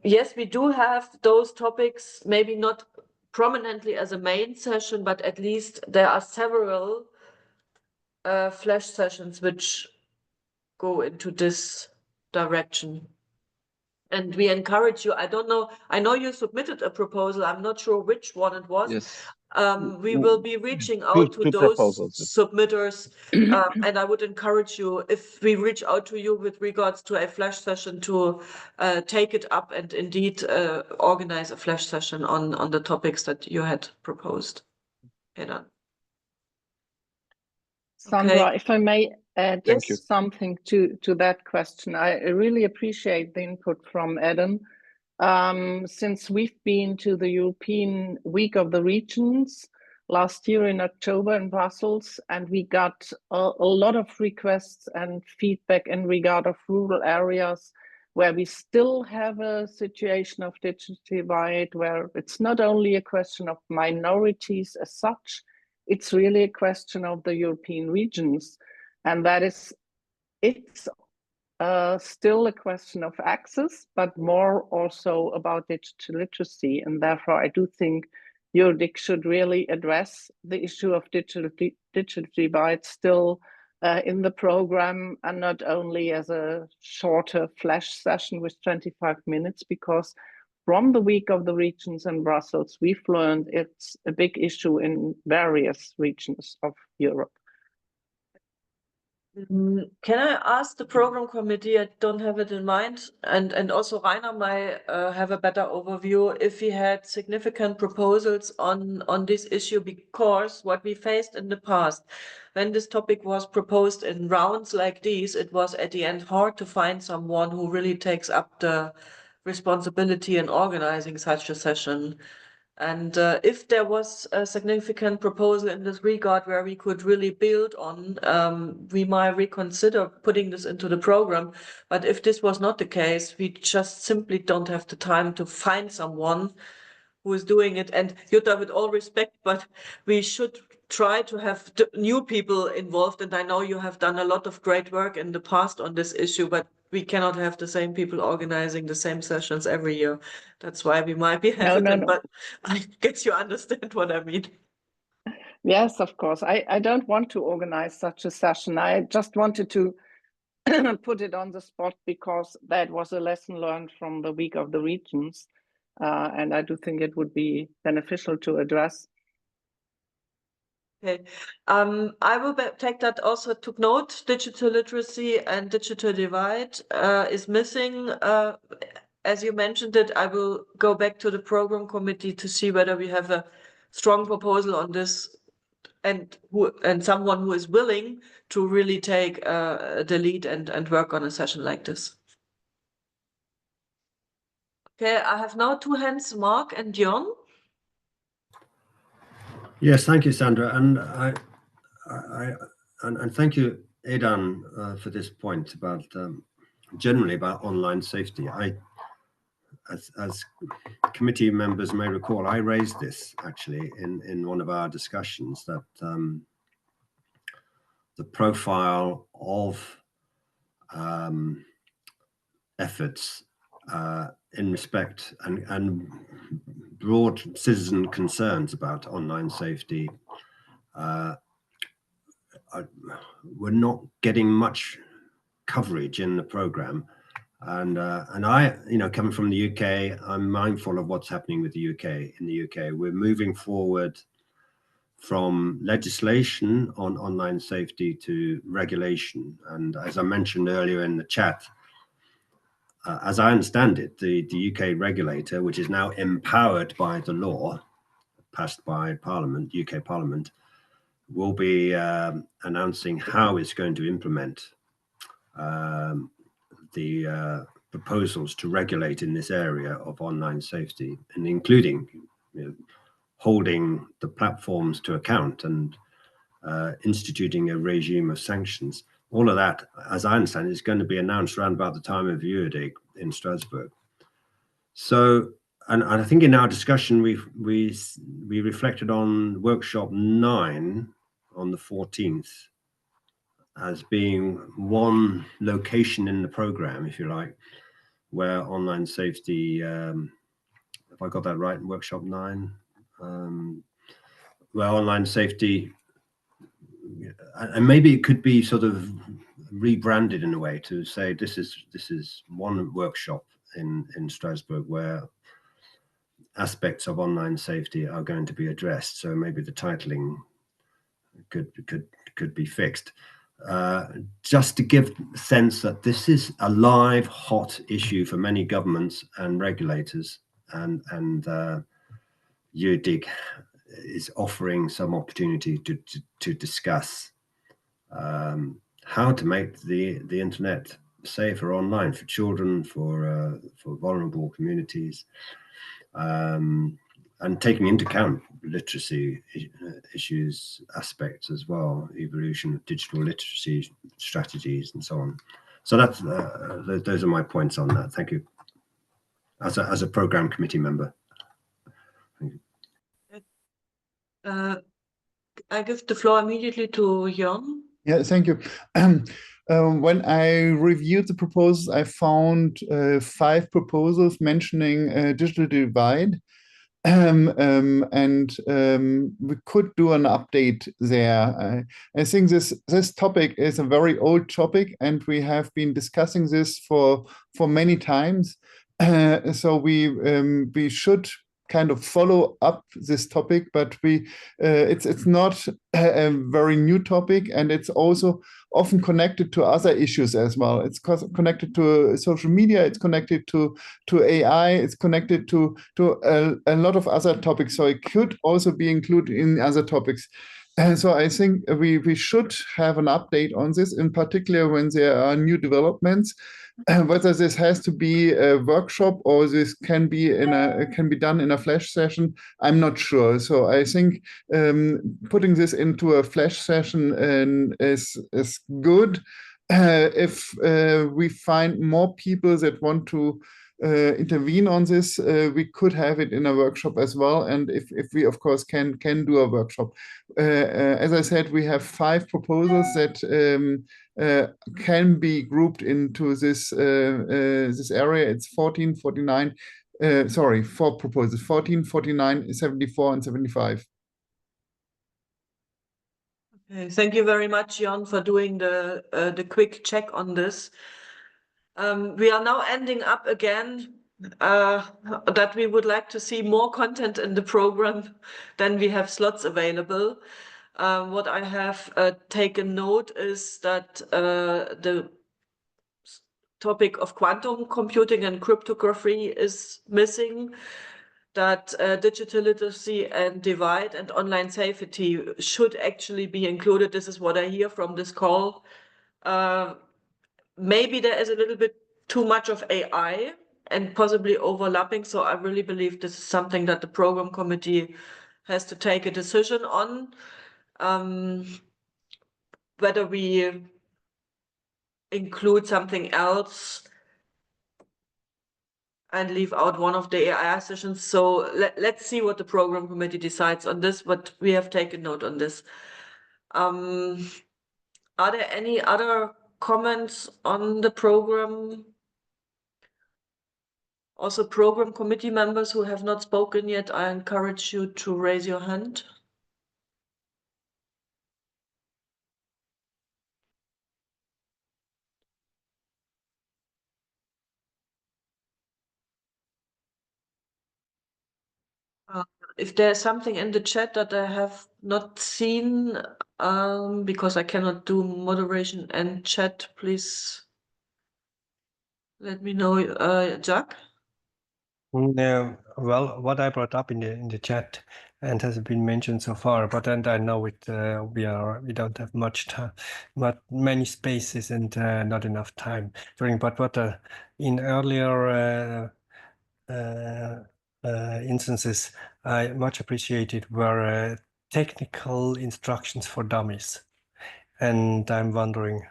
yes, we do have those topics, maybe not prominently as a main session, but at least there are several flash sessions which go into this direction. And we encourage you. I don't know. I know you submitted a proposal. I'm not sure which one it was. Yes. We will be reaching out to two those proposals. submitters, and I would encourage you, if we reach out to you with regards to a flash session, to take it up and indeed organize a flash session on the topics that you had proposed. Eda. Sandra, Okay. if I may add Thank you. something to that question, I really appreciate the input from Adam. Since we've been to the European Week of the Regions last year in October in Brussels, and we got a lot of requests and feedback in regard of rural areas where we still have a situation of digital divide, where it's not only a question of minorities as such, it's really a question of the European regions. And that is, it's still a question of access, but more also about digital literacy. And therefore, I do think EuroDIG should really address the issue of digital divide still in the program, and not only as a shorter flash session with 25 minutes, because from the Week of the Regions in Brussels, we've learned it's a big issue in various regions of Europe. Can I ask the program committee, I don't have it in mind, and also Rainer might have a better overview, if he had significant proposals on this issue, because what we faced in the past, when this topic was proposed in rounds like these, it was at the end hard to find someone who really takes up the responsibility in organizing such a session. And if there was a significant proposal in this regard where we could really build on, we might reconsider putting this into the program. But if this was not the case, we just simply don't have the time to find someone who is doing it. And Jutta, with all respect, but we should try to have new people involved. And I know you have done a lot of great work in the past on this issue, but we cannot have the same people organizing the same sessions every year. That's why we might be hesitant, but I guess you understand what I mean. Yes, of course. I don't want to organize such a session. I just wanted to put it on the spot because that was a lesson learned from the Week of the Regions. And I do think it would be beneficial to address. Okay, I will take that also, took note. Digital literacy and digital divide is missing. As you mentioned it, I will go back to the program committee to see whether we have a strong proposal on this, and someone who is willing to really take the lead and work on a session like this. Okay, I have now two hands, Mark and John. Yes, thank you, Sandra, and and thank you, Edan, for this point about generally about online safety. As committee members may recall, I raised this actually in one of our discussions, that the profile of efforts in respect and broad citizen concerns about online safety we're not getting much coverage in the program, and I, coming from the UK, I'm mindful of what's happening with the UK. In the UK, we're moving forward from legislation on online safety to regulation, and as I mentioned earlier in the chat, as I understand it, the UK regulator, which is now empowered by the law passed by Parliament, UK Parliament, will be announcing how it's going to implement the proposals to regulate in this area of online safety, and including holding the platforms to account and instituting a regime of sanctions. All of that, as I understand, is going to be announced around about the time of EuroDIG in Strasbourg. So, and I think in our discussion, we reflected on workshop 9 on the 14th as being one location in the program, if you like, where online safety, if I got that right, in workshop 9, where online safety, and maybe it could be sort of rebranded in a way to say this is one workshop in Strasbourg where aspects of online safety are going to be addressed. So maybe the titling could be fixed. Just to give a sense that this is a live, hot issue for many governments and regulators, and EuroDIG is offering some opportunity to discuss how to make the internet safer online for children, for vulnerable communities, and taking into account literacy issues, aspects as well, evolution of digital literacy strategies and so on. So that's those are my points on that. Thank you. As a program committee member. Thank you. I give the floor immediately to Jan. Yeah, thank you. When I reviewed the proposals, I found 5 proposals mentioning digital divide. And we could do an update there. I think this topic is a very old topic, and we have been discussing this for many times. So we should kind of follow up this topic, but it's not a very new topic, and it's also often connected to other issues as well. It's connected to social media, it's connected to AI, it's connected to a lot of other topics. So it could also be included in other topics. And so I think we should have an update on this, in particular when there are new developments. Whether this has to be a workshop or this can be done in a flash session, I'm not sure. So I think putting this into a flash session is good. If we find more people that want to intervene on this, we could have it in a workshop as well. And if we of course can do a workshop. As I said, we have 5 proposals that can be grouped into this area. It's 14, 49, 4 proposals, 14, 49, 74, and 75. Okay, thank you very much, Jan, for doing the quick check on this. We are now ending up again that we would like to see more content in the program than we have slots available. What I have taken note is that the topic of quantum computing and cryptography is missing, that digital literacy and divide and online safety should actually be included. This is what I hear from this call. Maybe there is a little bit too much of AI and possibly overlapping. So I really believe this is something that the program committee has to take a decision on. Whether we include something else and leave out one of the AI sessions. So let's see what the program committee decides on this, but we have taken note on this. Are there any other comments on the program? Also, program committee members who have not spoken yet, I encourage you to raise your hand. If there's something in the chat that I have not seen, because I cannot do moderation and chat, please let me know, Jack. No, well, what I brought up in the chat and has been mentioned so far, but then I know it we don't have much time, many spaces and not enough time during. But what in earlier instances I much appreciated were technical instructions for dummies, and I'm wondering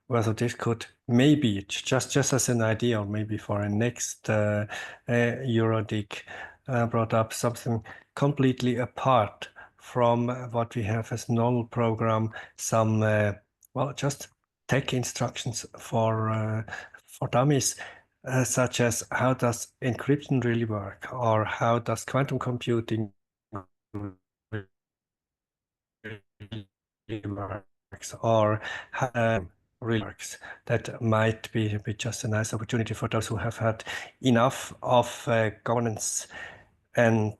whether this could maybe just as an idea, or maybe for a next EuroDIG, brought up something completely apart from what we have as normal program. Some well, just tech instructions for dummies. Such as how does encryption really work, or how does quantum computing really works, or really works. That might be just a nice opportunity for those who have had enough of governance and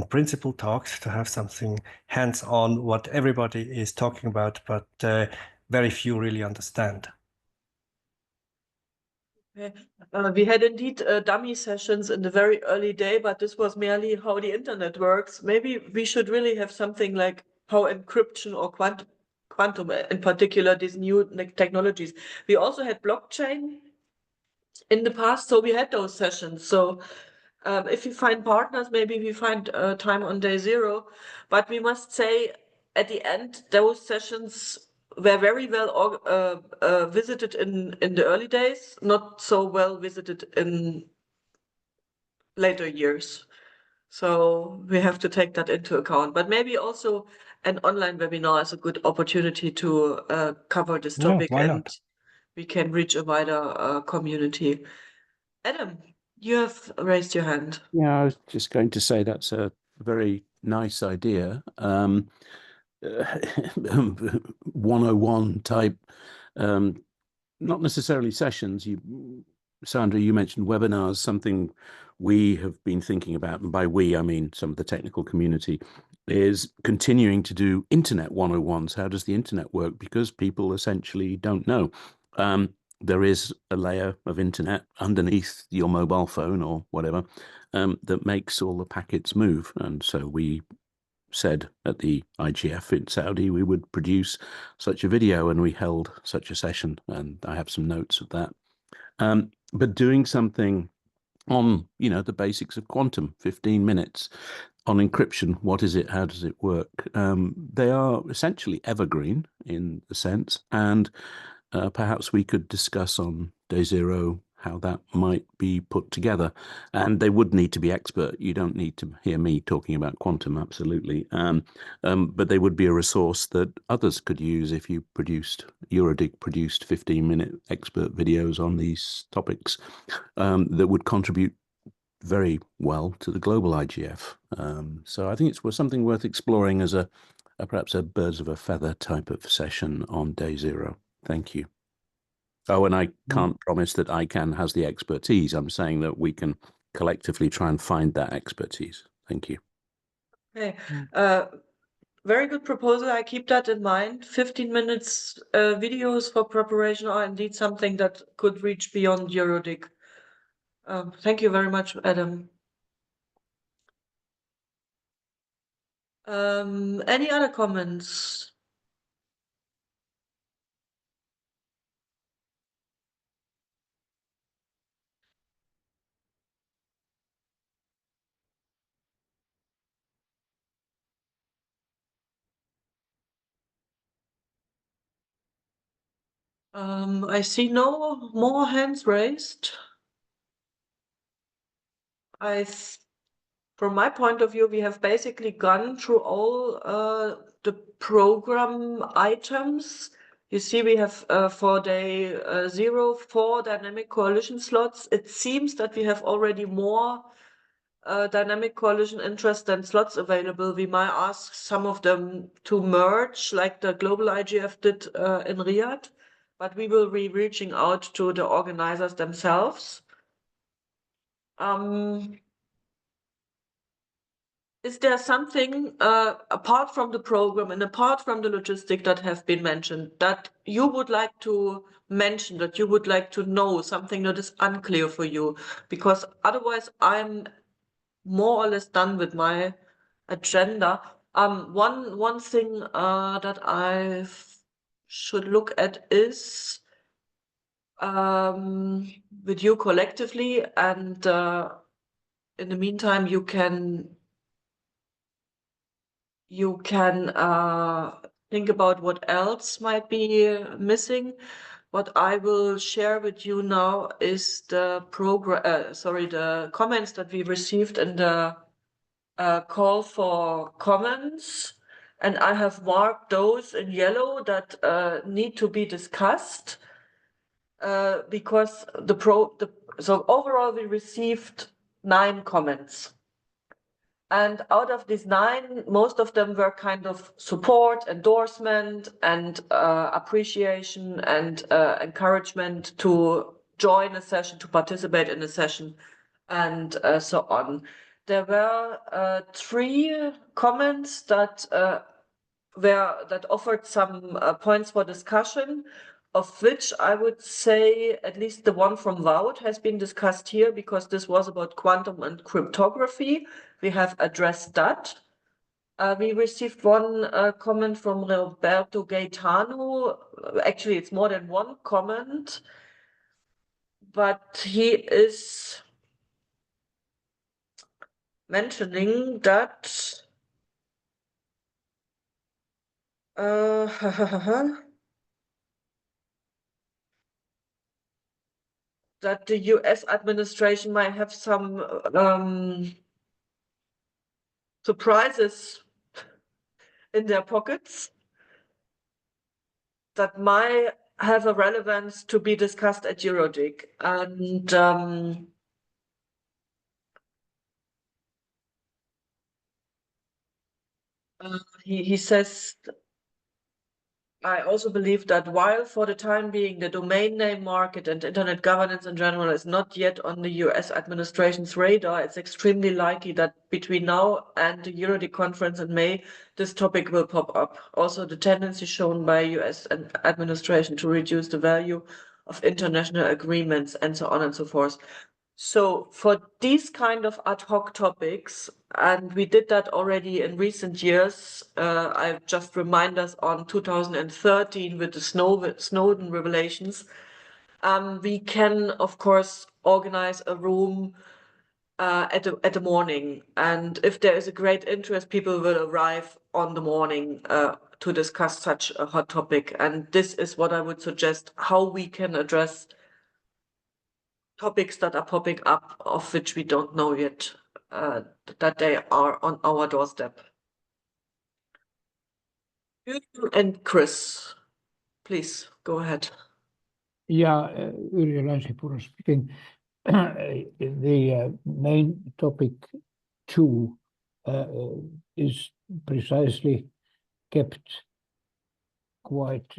principle talks to have something hands-on what everybody is talking about, but very few really understand. Okay. We had indeed dummy sessions in the very early day, but this was merely how the internet works. Maybe we should really have something like how encryption or quantum in particular, these new technologies. We also had blockchain in the past, so we had those sessions. So if we find partners, maybe we find time on day zero. But we must say, at the end, those sessions were very well visited in the early days, not so well visited in later years. So we have to take that into account. But maybe also an online webinar is a good opportunity to cover this topic, why and not? we can reach a wider community. Adam, you have raised your hand. Yeah, I was just going to say that's a very nice idea. 101 type, not necessarily sessions. Sandra, you mentioned webinars, something we have been thinking about, and by we, I mean some of the technical community, is continuing to do internet 101s. How does the internet work? Because people essentially don't know. There is a layer of internet underneath your mobile phone or whatever that makes all the packets move. And so we said at the IGF in Saudi we would produce such a video, and we held such a session, and I have some notes of that. But doing something on, the basics of quantum, 15 minutes on encryption, what is it, how does it work? They are essentially evergreen in a sense, and perhaps we could discuss on day zero how that might be put together. And they would need to be expert. You don't need to hear me talking about quantum, absolutely. But they would be a resource that others could use if you EuroDIG produced 15-minute expert videos on these topics that would contribute very well to the global IGF. So I think it's something worth exploring as perhaps a birds of a feather type of session on day zero. Thank you. Oh, and I can't promise that ICANN has the expertise. I'm saying that we can collectively try and find that expertise. Thank you. Okay. Very good proposal. I keep that in mind. 15 minutes videos for preparation are indeed something that could reach beyond EuroDIG. Thank you very much, Adam. Any other comments? I see no more hands raised. From my point of view, we have basically gone through all the program items. You see, we have for day 0, 4 dynamic coalition slots. It seems that we have already more dynamic coalition interest than slots available. We might ask some of them to merge, like the global IGF did in Riyadh, but we will be reaching out to the organizers themselves. Is there something apart from the program and apart from the logistic that have been mentioned that you would like to mention, that you would like to know, something that is unclear for you? Because otherwise I'm more or less done with my agenda. One thing that I should look at is with you collectively, and in the meantime you can think about what else might be missing. What I will share with you now is the comments that we received in the call for comments, and I have marked those in yellow that need to be discussed because so overall we received 9 comments. And out of these 9, most of them were kind of support, endorsement, and appreciation and encouragement to join a session, to participate in a session, and so on. There were 3 comments that offered some points for discussion, of which I would say at least the one from Wout has been discussed here because this was about quantum and cryptography. We have addressed that. We received one comment from Roberto Gaetano. Actually, it's more than one comment, but he is mentioning that that the US administration might have some surprises in their pockets that might have a relevance to be discussed at EuroDIG. And he says, I also believe that while for the time being the domain name market and internet governance in general is not yet on the US administration's radar, it's extremely likely that between now and the EuroDIG conference in May, this topic will pop up. Also, the tendency shown by US administration to reduce the value of international agreements and so on and so forth. So for these kind of ad hoc topics, and we did that already in recent years, I just remind us on 2013 with the Snowden revelations, we can, of course, organize a room at the morning. And if there is a great interest, people will arrive on the morning to discuss such a hot topic. And this is what I would suggest, how we can address topics that are popping up, of which we don't know yet that they are on our doorstep. And Chris, please go ahead. Yeah, Yrjö Länsipuro speaking. The main topic 2 is precisely kept quite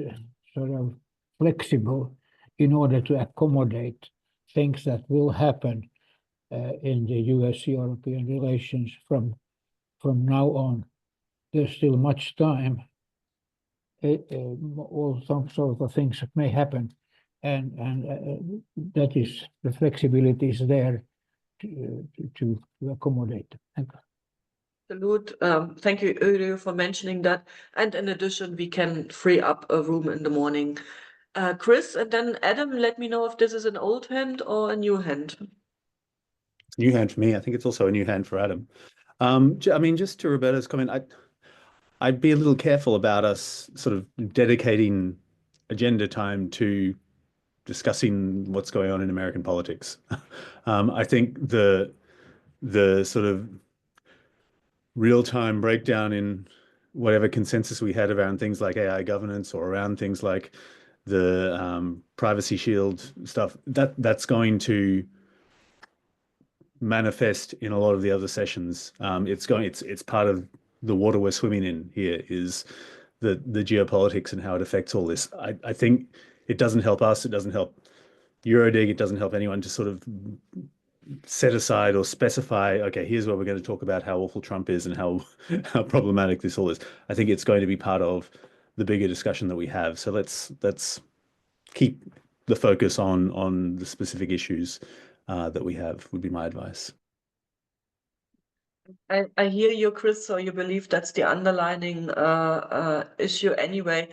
sort of flexible in order to accommodate things that will happen in the US-European relations from now on. There's still much time. All sorts of things may happen, and that is the flexibility is there to accommodate. Thank you. Salute. Thank you, Yrjö, for mentioning that. And in addition, we can free up a room in the morning. Chris, and then Adam, let me know if this is an old hand or a new hand. New hand for me. I think it's also a new hand for Adam. I mean, just to Roberta's comment, I'd be a little careful about us sort of dedicating agenda time to discussing what's going on in American politics. I think the sort of real-time breakdown in whatever consensus we had around things like AI governance or around things like the privacy shield stuff, that's going to manifest in a lot of the other sessions. It's part of the water we're swimming in here is the geopolitics and how it affects all this. I think it doesn't help us. It doesn't help EuroDIG. It doesn't help anyone to sort of set aside or specify, okay, here's what we're going to talk about, how awful Trump is and how problematic this all is. I think it's going to be part of the bigger discussion that we have. So let's keep the focus on the specific issues that we have, would be my advice. I hear you, Chris, so you believe that's the underlining issue anyway.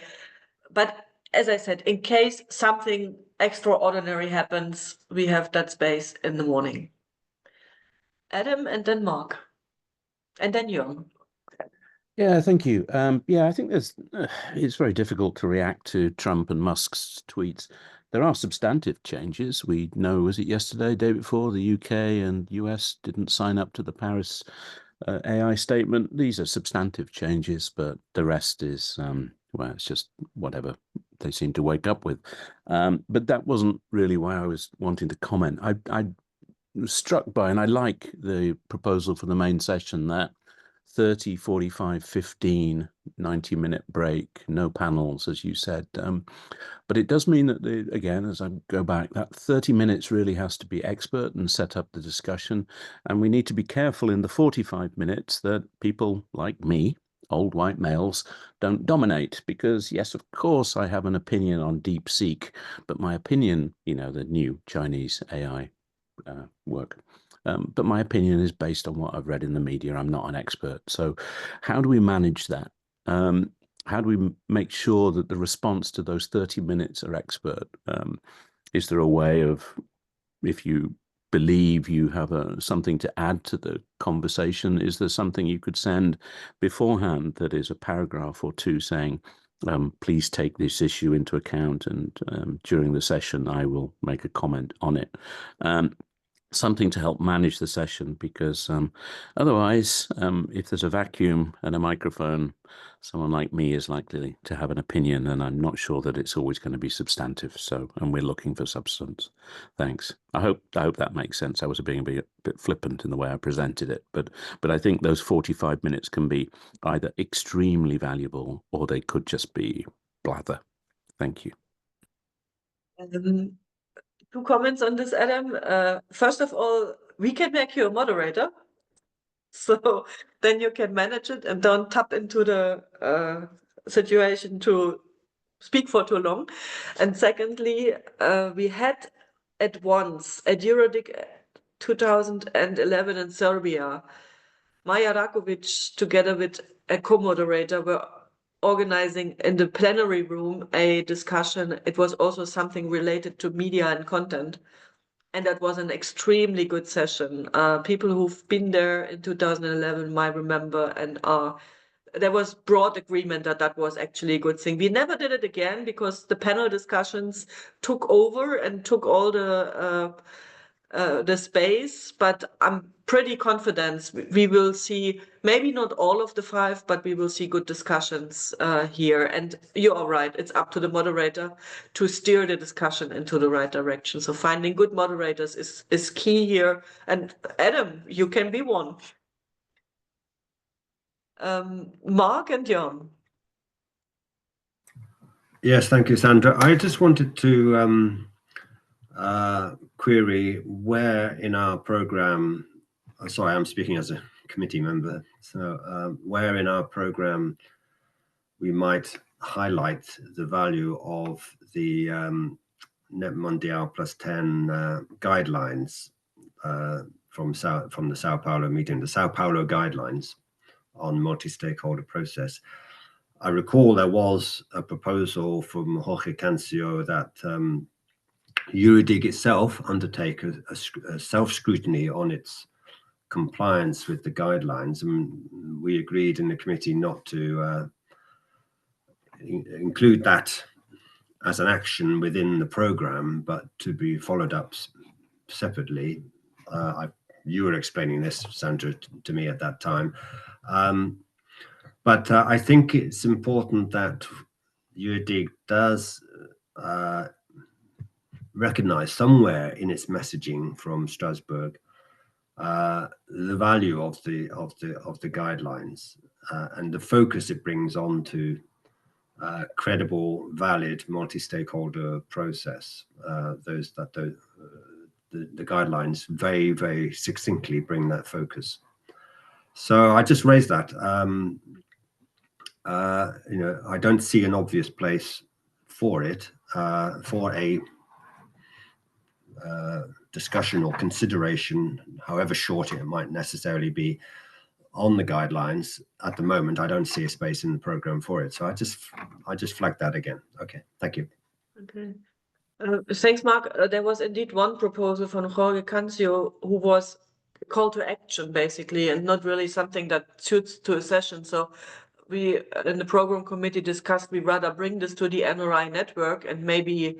But as I said, in case something extraordinary happens, we have that space in the morning. Adam, and then Mark, and then Jörn. Yeah, thank you. Yeah, I think it's very difficult to react to Trump and Musk's tweets. There are substantive changes. We know, was it yesterday, day before, the UK and US didn't sign up to the Paris AI statement. These are substantive changes, but the rest is, well, it's just whatever they seem to wake up with. But that wasn't really why I was wanting to comment. I struck by, and I like the proposal for the main session, that 30, 45, 15, 90-minute break, no panels, as you said. But it does mean that, again, as I go back, that 30 minutes really has to be expert and set up the discussion. And we need to be careful in the 45 minutes that people like me, old white males, don't dominate, because yes, of course, I have an opinion on DeepSeek, but my opinion, the new Chinese AI work. But my opinion is based on what I've read in the media. I'm not an expert. So how do we manage that? How do we make sure that the response to those 30 minutes are expert? Is there a way of, if you believe you have something to add to the conversation, is there something you could send beforehand that is a paragraph or two saying, please take this issue into account, and during the session I will make a comment on it? Something to help manage the session, because otherwise, if there's a vacuum and a microphone, someone like me is likely to have an opinion, and I'm not sure that it's always going to be substantive. So, and we're looking for substance. Thanks. I hope that makes sense. I was being a bit flippant in the way I presented it, but I think those 45 minutes can be either extremely valuable or they could just be blather. Thank you. Two comments on this, Adam. First of all, we can make you a moderator, so then you can manage it and don't tap into the situation to speak for too long. And secondly, we had at once at EuroDIG 2011 in Serbia, Maja Rakovic together with a co-moderator were organizing in the plenary room a discussion. It was also something related to media and content. And that was an extremely good session. People who've been there in 2011 might remember, and there was broad agreement that that was actually a good thing. We never did it again because the panel discussions took over and took all the space, but I'm pretty confident we will see, maybe not all of the 5, but we will see good discussions here. And you are right, it's up to the moderator to steer the discussion into the right direction. So finding good moderators is key here. And Adam, you can be one. Mark and Jan. Yes, thank you, Sandra. I just wanted to query where in our program, sorry, I'm speaking as a committee member, so where in our program we might highlight the value of the Net Mondial +10 guidelines from the Sao Paulo meeting, the Sao Paulo guidelines on multi-stakeholder process. I recall there was a proposal from Jorge Cancio that EuroDIG itself undertake a self-scrutiny on its compliance with the guidelines, and we agreed in the committee not to include that as an action within the program, but to be followed up separately. You were explaining this, Sandra, to me at that time. But I think it's important that EuroDIG does recognize somewhere in its messaging from Strasbourg the value of the guidelines and the focus it brings on to credible, valid, multi-stakeholder process. The guidelines very, very succinctly bring that focus. So I just raised that. I don't see an obvious place for it, for a discussion or consideration, however short it might necessarily be, on the guidelines. At the moment, I don't see a space in the program for it. So I just flagged that again. Okay, thank you. Okay. Thanks, Mark. There was indeed one proposal from Jorge Cancio who was a call to action, basically, and not really something that suits to a session. So we, in the program committee, discussed we rather bring this to the NRI network and maybe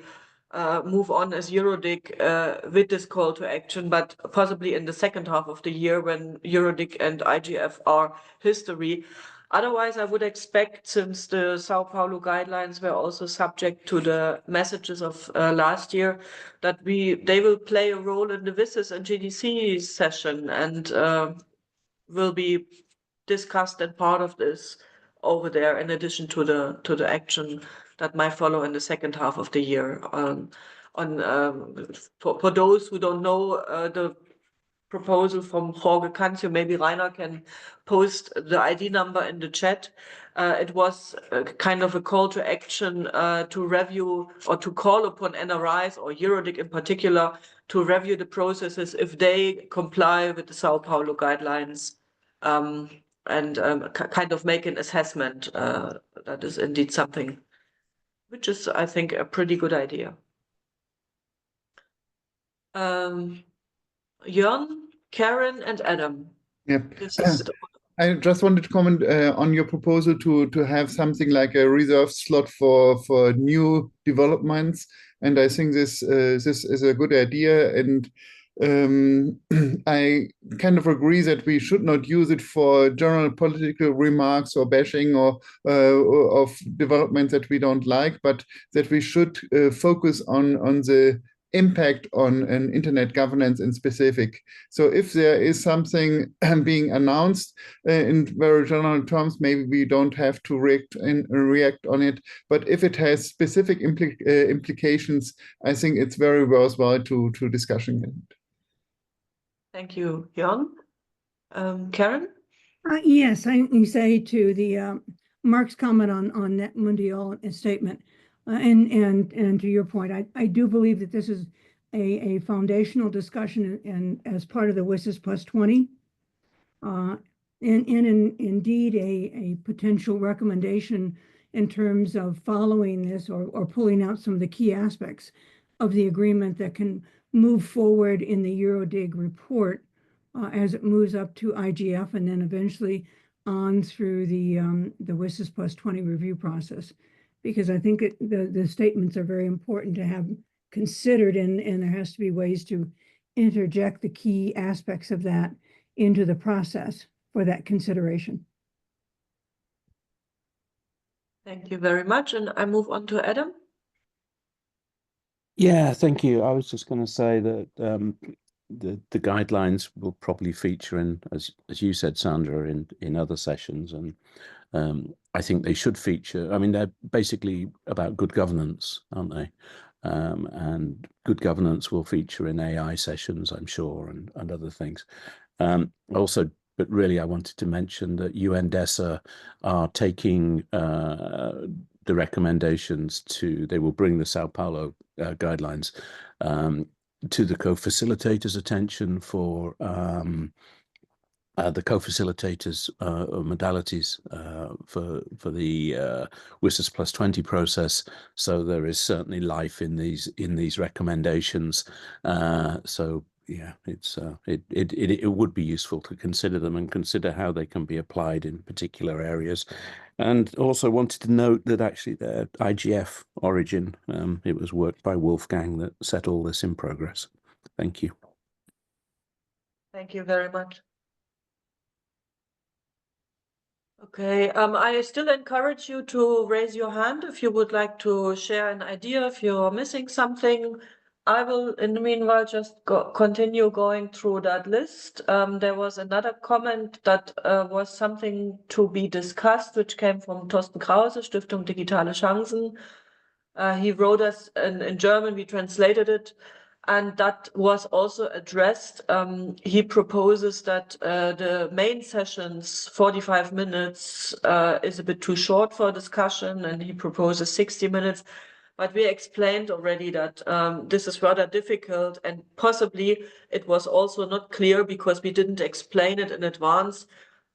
move on as EuroDIG with this call to action, but possibly in the second half of the year when EuroDIG and IGF are history. Otherwise, I would expect, since the Sao Paulo guidelines were also subject to the messages of last year, that they will play a role in the WSIS and GDC session and will be discussed and part of this over there, in addition to the action that might follow in the second half of the year. For those who don't know the proposal from Jorge Cancio, maybe Rainer can post the ID number in the chat. It was kind of a call to action to review or to call upon NRIs or EuroDIG in particular to review the processes if they comply with the Sao Paulo guidelines, and kind of make an assessment. That is indeed something which is, I think, a pretty good idea. Jörn, Karen, and Adam. Yep. This is I just wanted to comment on your proposal to have something like a reserved slot for new developments, and I think this is a good idea. And I kind of agree that we should not use it for general political remarks or bashing or of developments that we don't like, but that we should focus on the impact on an internet governance in specific. So if there is something being announced in very general terms, maybe we don't have to react on it. But if it has specific implications, I think it's very worthwhile to discussing it. Thank you, Jörn. Karen? Yes, I say to the Mark's comment on Net Mundial statement, and to your point, I do believe that this is a foundational discussion and as part of the WSIS plus 20, and indeed a potential recommendation in terms of following this or pulling out some of the key aspects of the agreement that can move forward in the EuroDIG report as it moves up to IGF and then eventually on through the WSIS plus 20 review process. Because I think the statements are very important to have considered, and there has to be ways to interject the key aspects of that into the process for that consideration. Thank you very much. And I move on to Adam. Yeah, thank you. I was just going to say that the guidelines will probably feature in, as you said, Sandra, in other sessions, and I think they should feature. I mean, they're basically about good governance, aren't they? And good governance will feature in AI sessions, I'm sure, and other things. Also, but really, I wanted to mention that UNDESA are taking the recommendations they will bring the Sao Paulo guidelines to the co-facilitators' attention for the co-facilitators modalities for the WSIS plus 20 process. So there is certainly life in these recommendations. So yeah, it would be useful to consider them and consider how they can be applied in particular areas. And also wanted to note that actually their IGF origin, it was work by Wolfgang that set all this in progress. Thank you. Thank you very much. Okay, I still encourage you to raise your hand if you would like to share an idea, if you're missing something. I will, in the meanwhile, just continue going through that list. There was another comment that was something to be discussed, which came from Thorsten Krause, Stiftung Digitale Chancen. He wrote us in German, we translated it, and that was also addressed. He proposes that the main sessions, 45 minutes, is a bit too short for discussion, and he proposes 60 minutes. But we explained already that this is rather difficult, and possibly it was also not clear because we didn't explain it in advance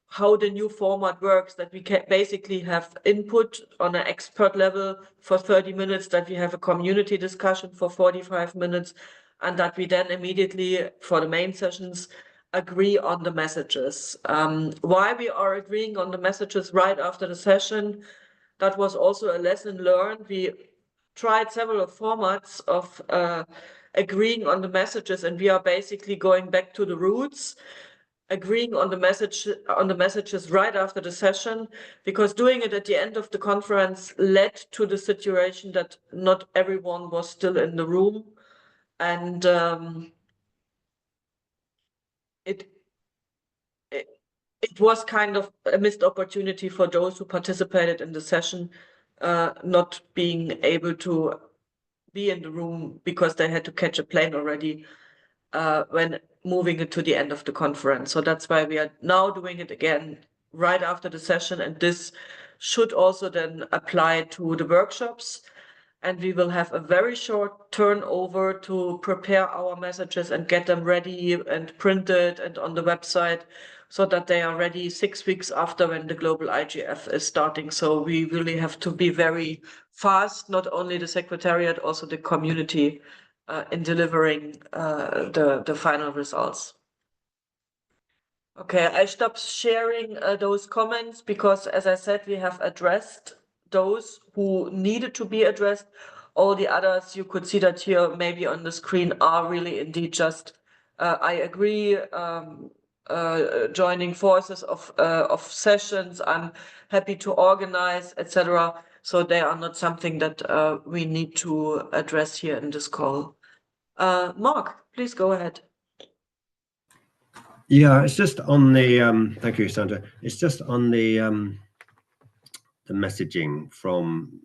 how the new format works, that we can basically have input on an expert level for 30 minutes, that we have a community discussion for 45 minutes, and that we then immediately, for the main sessions, agree on the messages. Why we are agreeing on the messages right after the session, that was also a lesson learned. We tried several formats of agreeing on the messages, and we are basically going back to the roots. agreeing on the messages right after the session, because doing it at the end of the conference led to the situation that not everyone was still in the room, and it was kind of a missed opportunity for those who participated in the session, not being able to be in the room because they had to catch a plane already when moving it to the end of the conference. So that's why we are now doing it again right after the session, and this should also then apply to the workshops. And we will have a very short turnover to prepare our messages and get them ready and printed and on the website, so that they are ready 6 weeks after when the global IGF is starting. So we really have to be very fast, not only the secretariat, also the community, in delivering the final results. Okay, I stopped sharing those comments because, as I said, we have addressed those who needed to be addressed. All the others, you could see that here maybe on the screen, are really indeed just, I agree, joining forces of sessions, I'm happy to organize, etc. So they are not something that we need to address here in this call. Mark, please go ahead. Yeah, it's just on the thank you, Sandra. It's just on the messaging from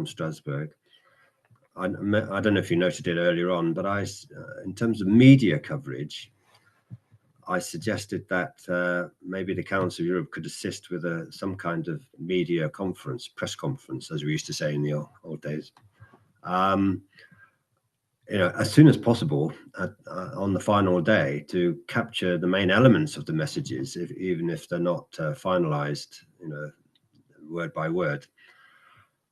Strasbourg. I don't know if you noted it earlier on, but in terms of media coverage, I suggested that maybe the Council of Europe could assist with some kind of media conference, press conference, as we used to say in the old days. As soon as possible on the final day, to capture the main elements of the messages, even if they're not finalized, word by word,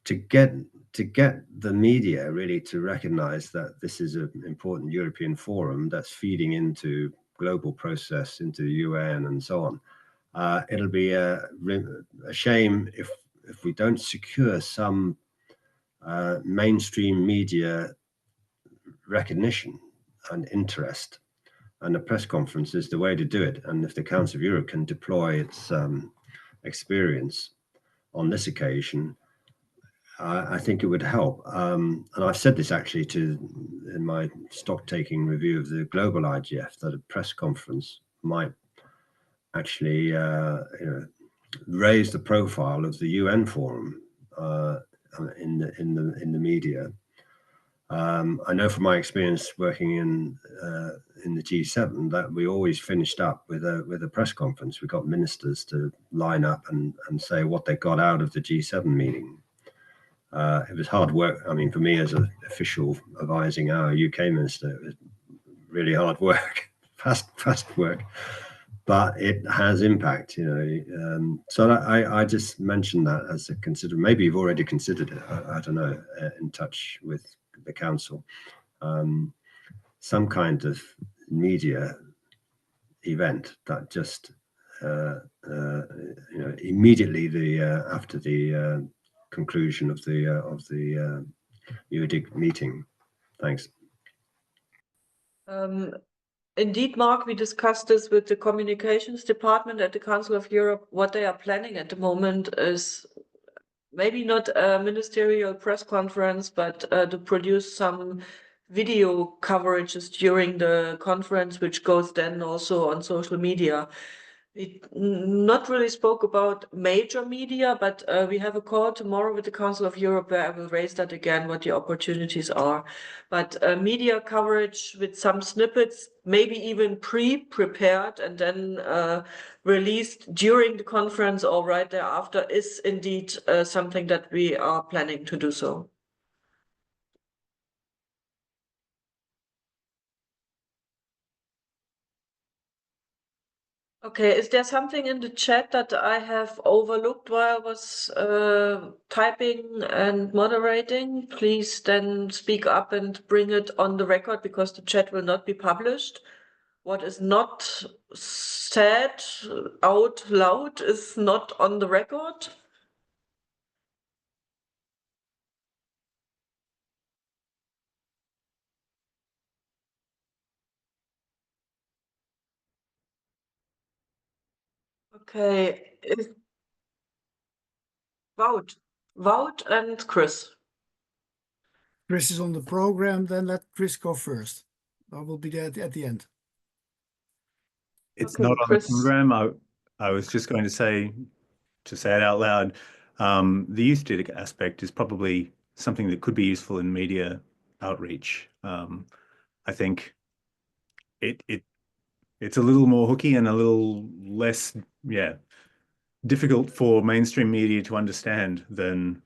to get the media really to recognize that this is an important European forum that's feeding into global process, into the UN and so on. It'll be a shame if we don't secure some mainstream media recognition and interest, and a press conference is the way to do it. And if the Council of Europe can deploy its experience on this occasion, I think it would help. And I've said this actually in my stock taking review of the global IGF, that a press conference might actually raise the profile of the UN forum in the media. I know from my experience working in the G7 that we always finished up with a press conference. We got ministers to line up and say what they got out of the G7 meeting. It was hard work. I mean, for me as an official advising our UK minister, it was really hard work, fast work, but it has impact, So I just mentioned that as a consider. Maybe you've already considered it. I don't know. In touch with the council, some kind of media event that just immediately after the conclusion of the EuroDIG meeting. Thanks. Indeed, Mark, we discussed this with the communications department at the Council of Europe. What they are planning at the moment is maybe not a ministerial press conference, but to produce some video coverages during the conference, which goes then also on social media. We not really spoke about major media, but we have a call tomorrow with the Council of Europe where I will raise that again, what the opportunities are. But media coverage with some snippets, maybe even pre-prepared and then released during the conference or right thereafter, is indeed something that we are planning to do so. Okay, is there something in the chat that I have overlooked while I was typing and moderating? Please then speak up and bring it on the record, because the chat will not be published. What is not said out loud is not on the record. Okay, Wout and Chris. Chris is on the program, then let Chris go first. I will be there at the end. It's Okay, not on the Chris. program. I was just going to say it out loud, the EuroDIG aspect is probably something that could be useful in media outreach. I think it's a little more hooky and a little less, difficult for mainstream media to understand than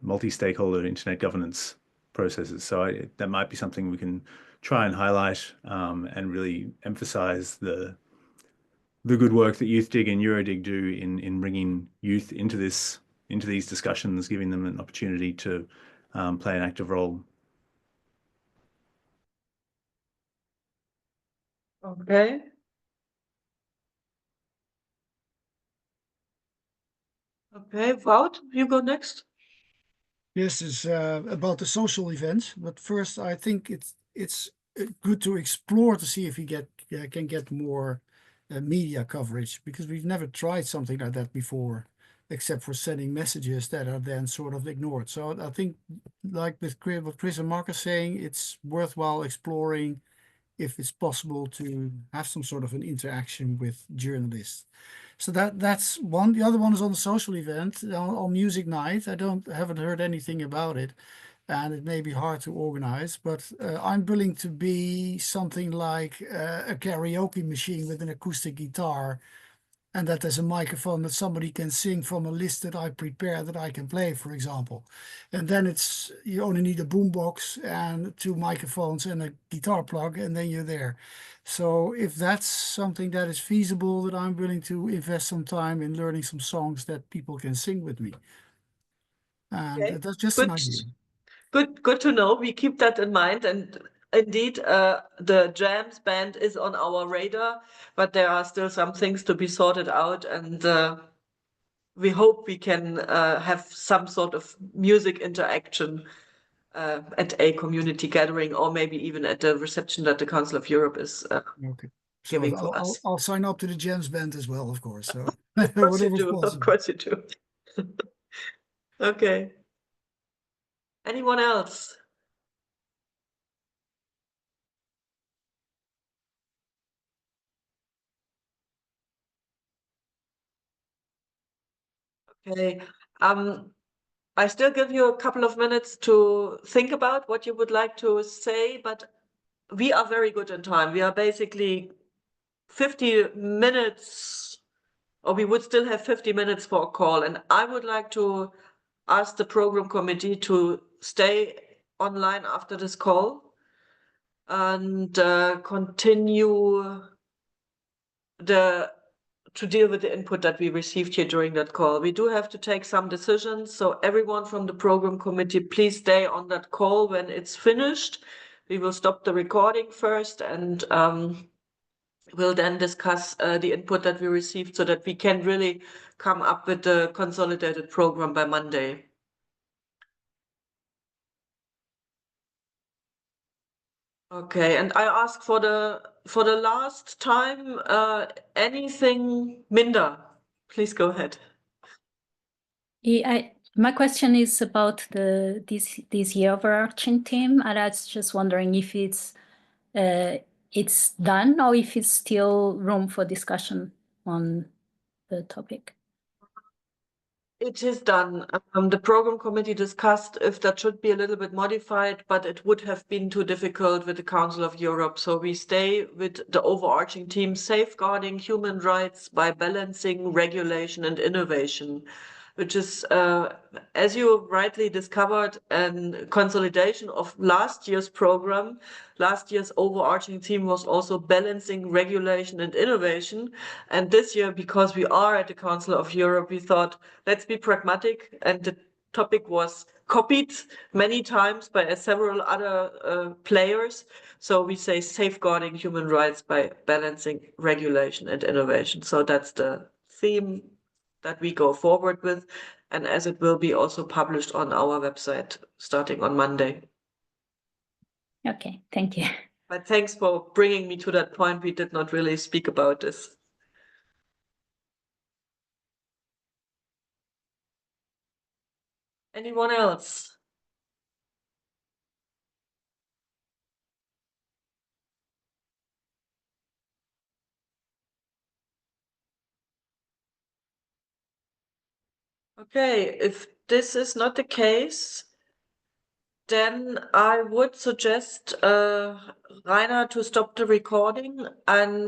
multi-stakeholder internet governance processes. So that might be something we can try and highlight and really emphasize the good work that EuroDIG and EuroDIG do in bringing youth into these discussions, giving them an opportunity to play an active role. Okay. Okay, Wout, you go next. This is about the social events, but first I think it's good to explore to see if we can get more media coverage, because we've never tried something like that before, except for sending messages that are then sort of ignored. So I think, like with what Chris and Mark are saying, it's worthwhile exploring if it's possible to have some sort of an interaction with journalists. So that's one. The other one is on the social event on Music Night. Haven't heard anything about it, and it may be hard to organize. But I'm willing to be something like a karaoke machine with an acoustic guitar, and that there's a microphone that somebody can sing from a list that I prepare that I can play, for example. And then you only need a boombox and 2 microphones and a guitar plug, and then you're there. So if that's something that is feasible, that I'm willing to invest some time in learning some songs that people can sing with me. And Okay. that's just an idea. Good to know. We keep that in mind. And indeed, the jams band is on our radar, but there are still some things to be sorted out. And we hope we can have some sort of music interaction at a community gathering, or maybe even at the reception that the Council of Europe is Okay. giving So for us. I'll sign up to the jams band as well, of course. So Of course you whatever's do. Of possible. course you do. Okay. Anyone else? Okay. I still give you a couple of minutes to think about what you would like to say, but we are very good in time. We are basically 50 minutes, or we would still have 50 minutes for a call. And I would like to ask the program committee to stay online after this call and continue to deal with the input that we received here during that call. We do have to take some decisions, so everyone from the program committee, please stay on that call when it's finished. We will stop the recording first, and we'll then discuss the input that we received so that we can really come up with the consolidated program by Monday. Okay, and I ask for the last time, anything, Minda, please go ahead. My question is about this year overarching theme, and I was just wondering if it's done or if it's still room for discussion on the topic. It is done. The program committee discussed if that should be a little bit modified, but it would have been too difficult with the Council of Europe. So we stay with the overarching theme, safeguarding human rights by balancing regulation and innovation, which is, as you rightly discovered, a consolidation of last year's program. Last year's overarching theme was also balancing regulation and innovation. And this year, because we are at the Council of Europe, we thought, let's be pragmatic. And the topic was copied many times by several other players. So we say safeguarding human rights by balancing regulation and innovation. So that's the theme that we go forward with, and as it will be also published on our website starting on Monday. Okay, thank you. But thanks for bringing me to that point. We did not really speak about this. Anyone else? Okay, if this is not the case, then I would suggest Rainer to stop the recording and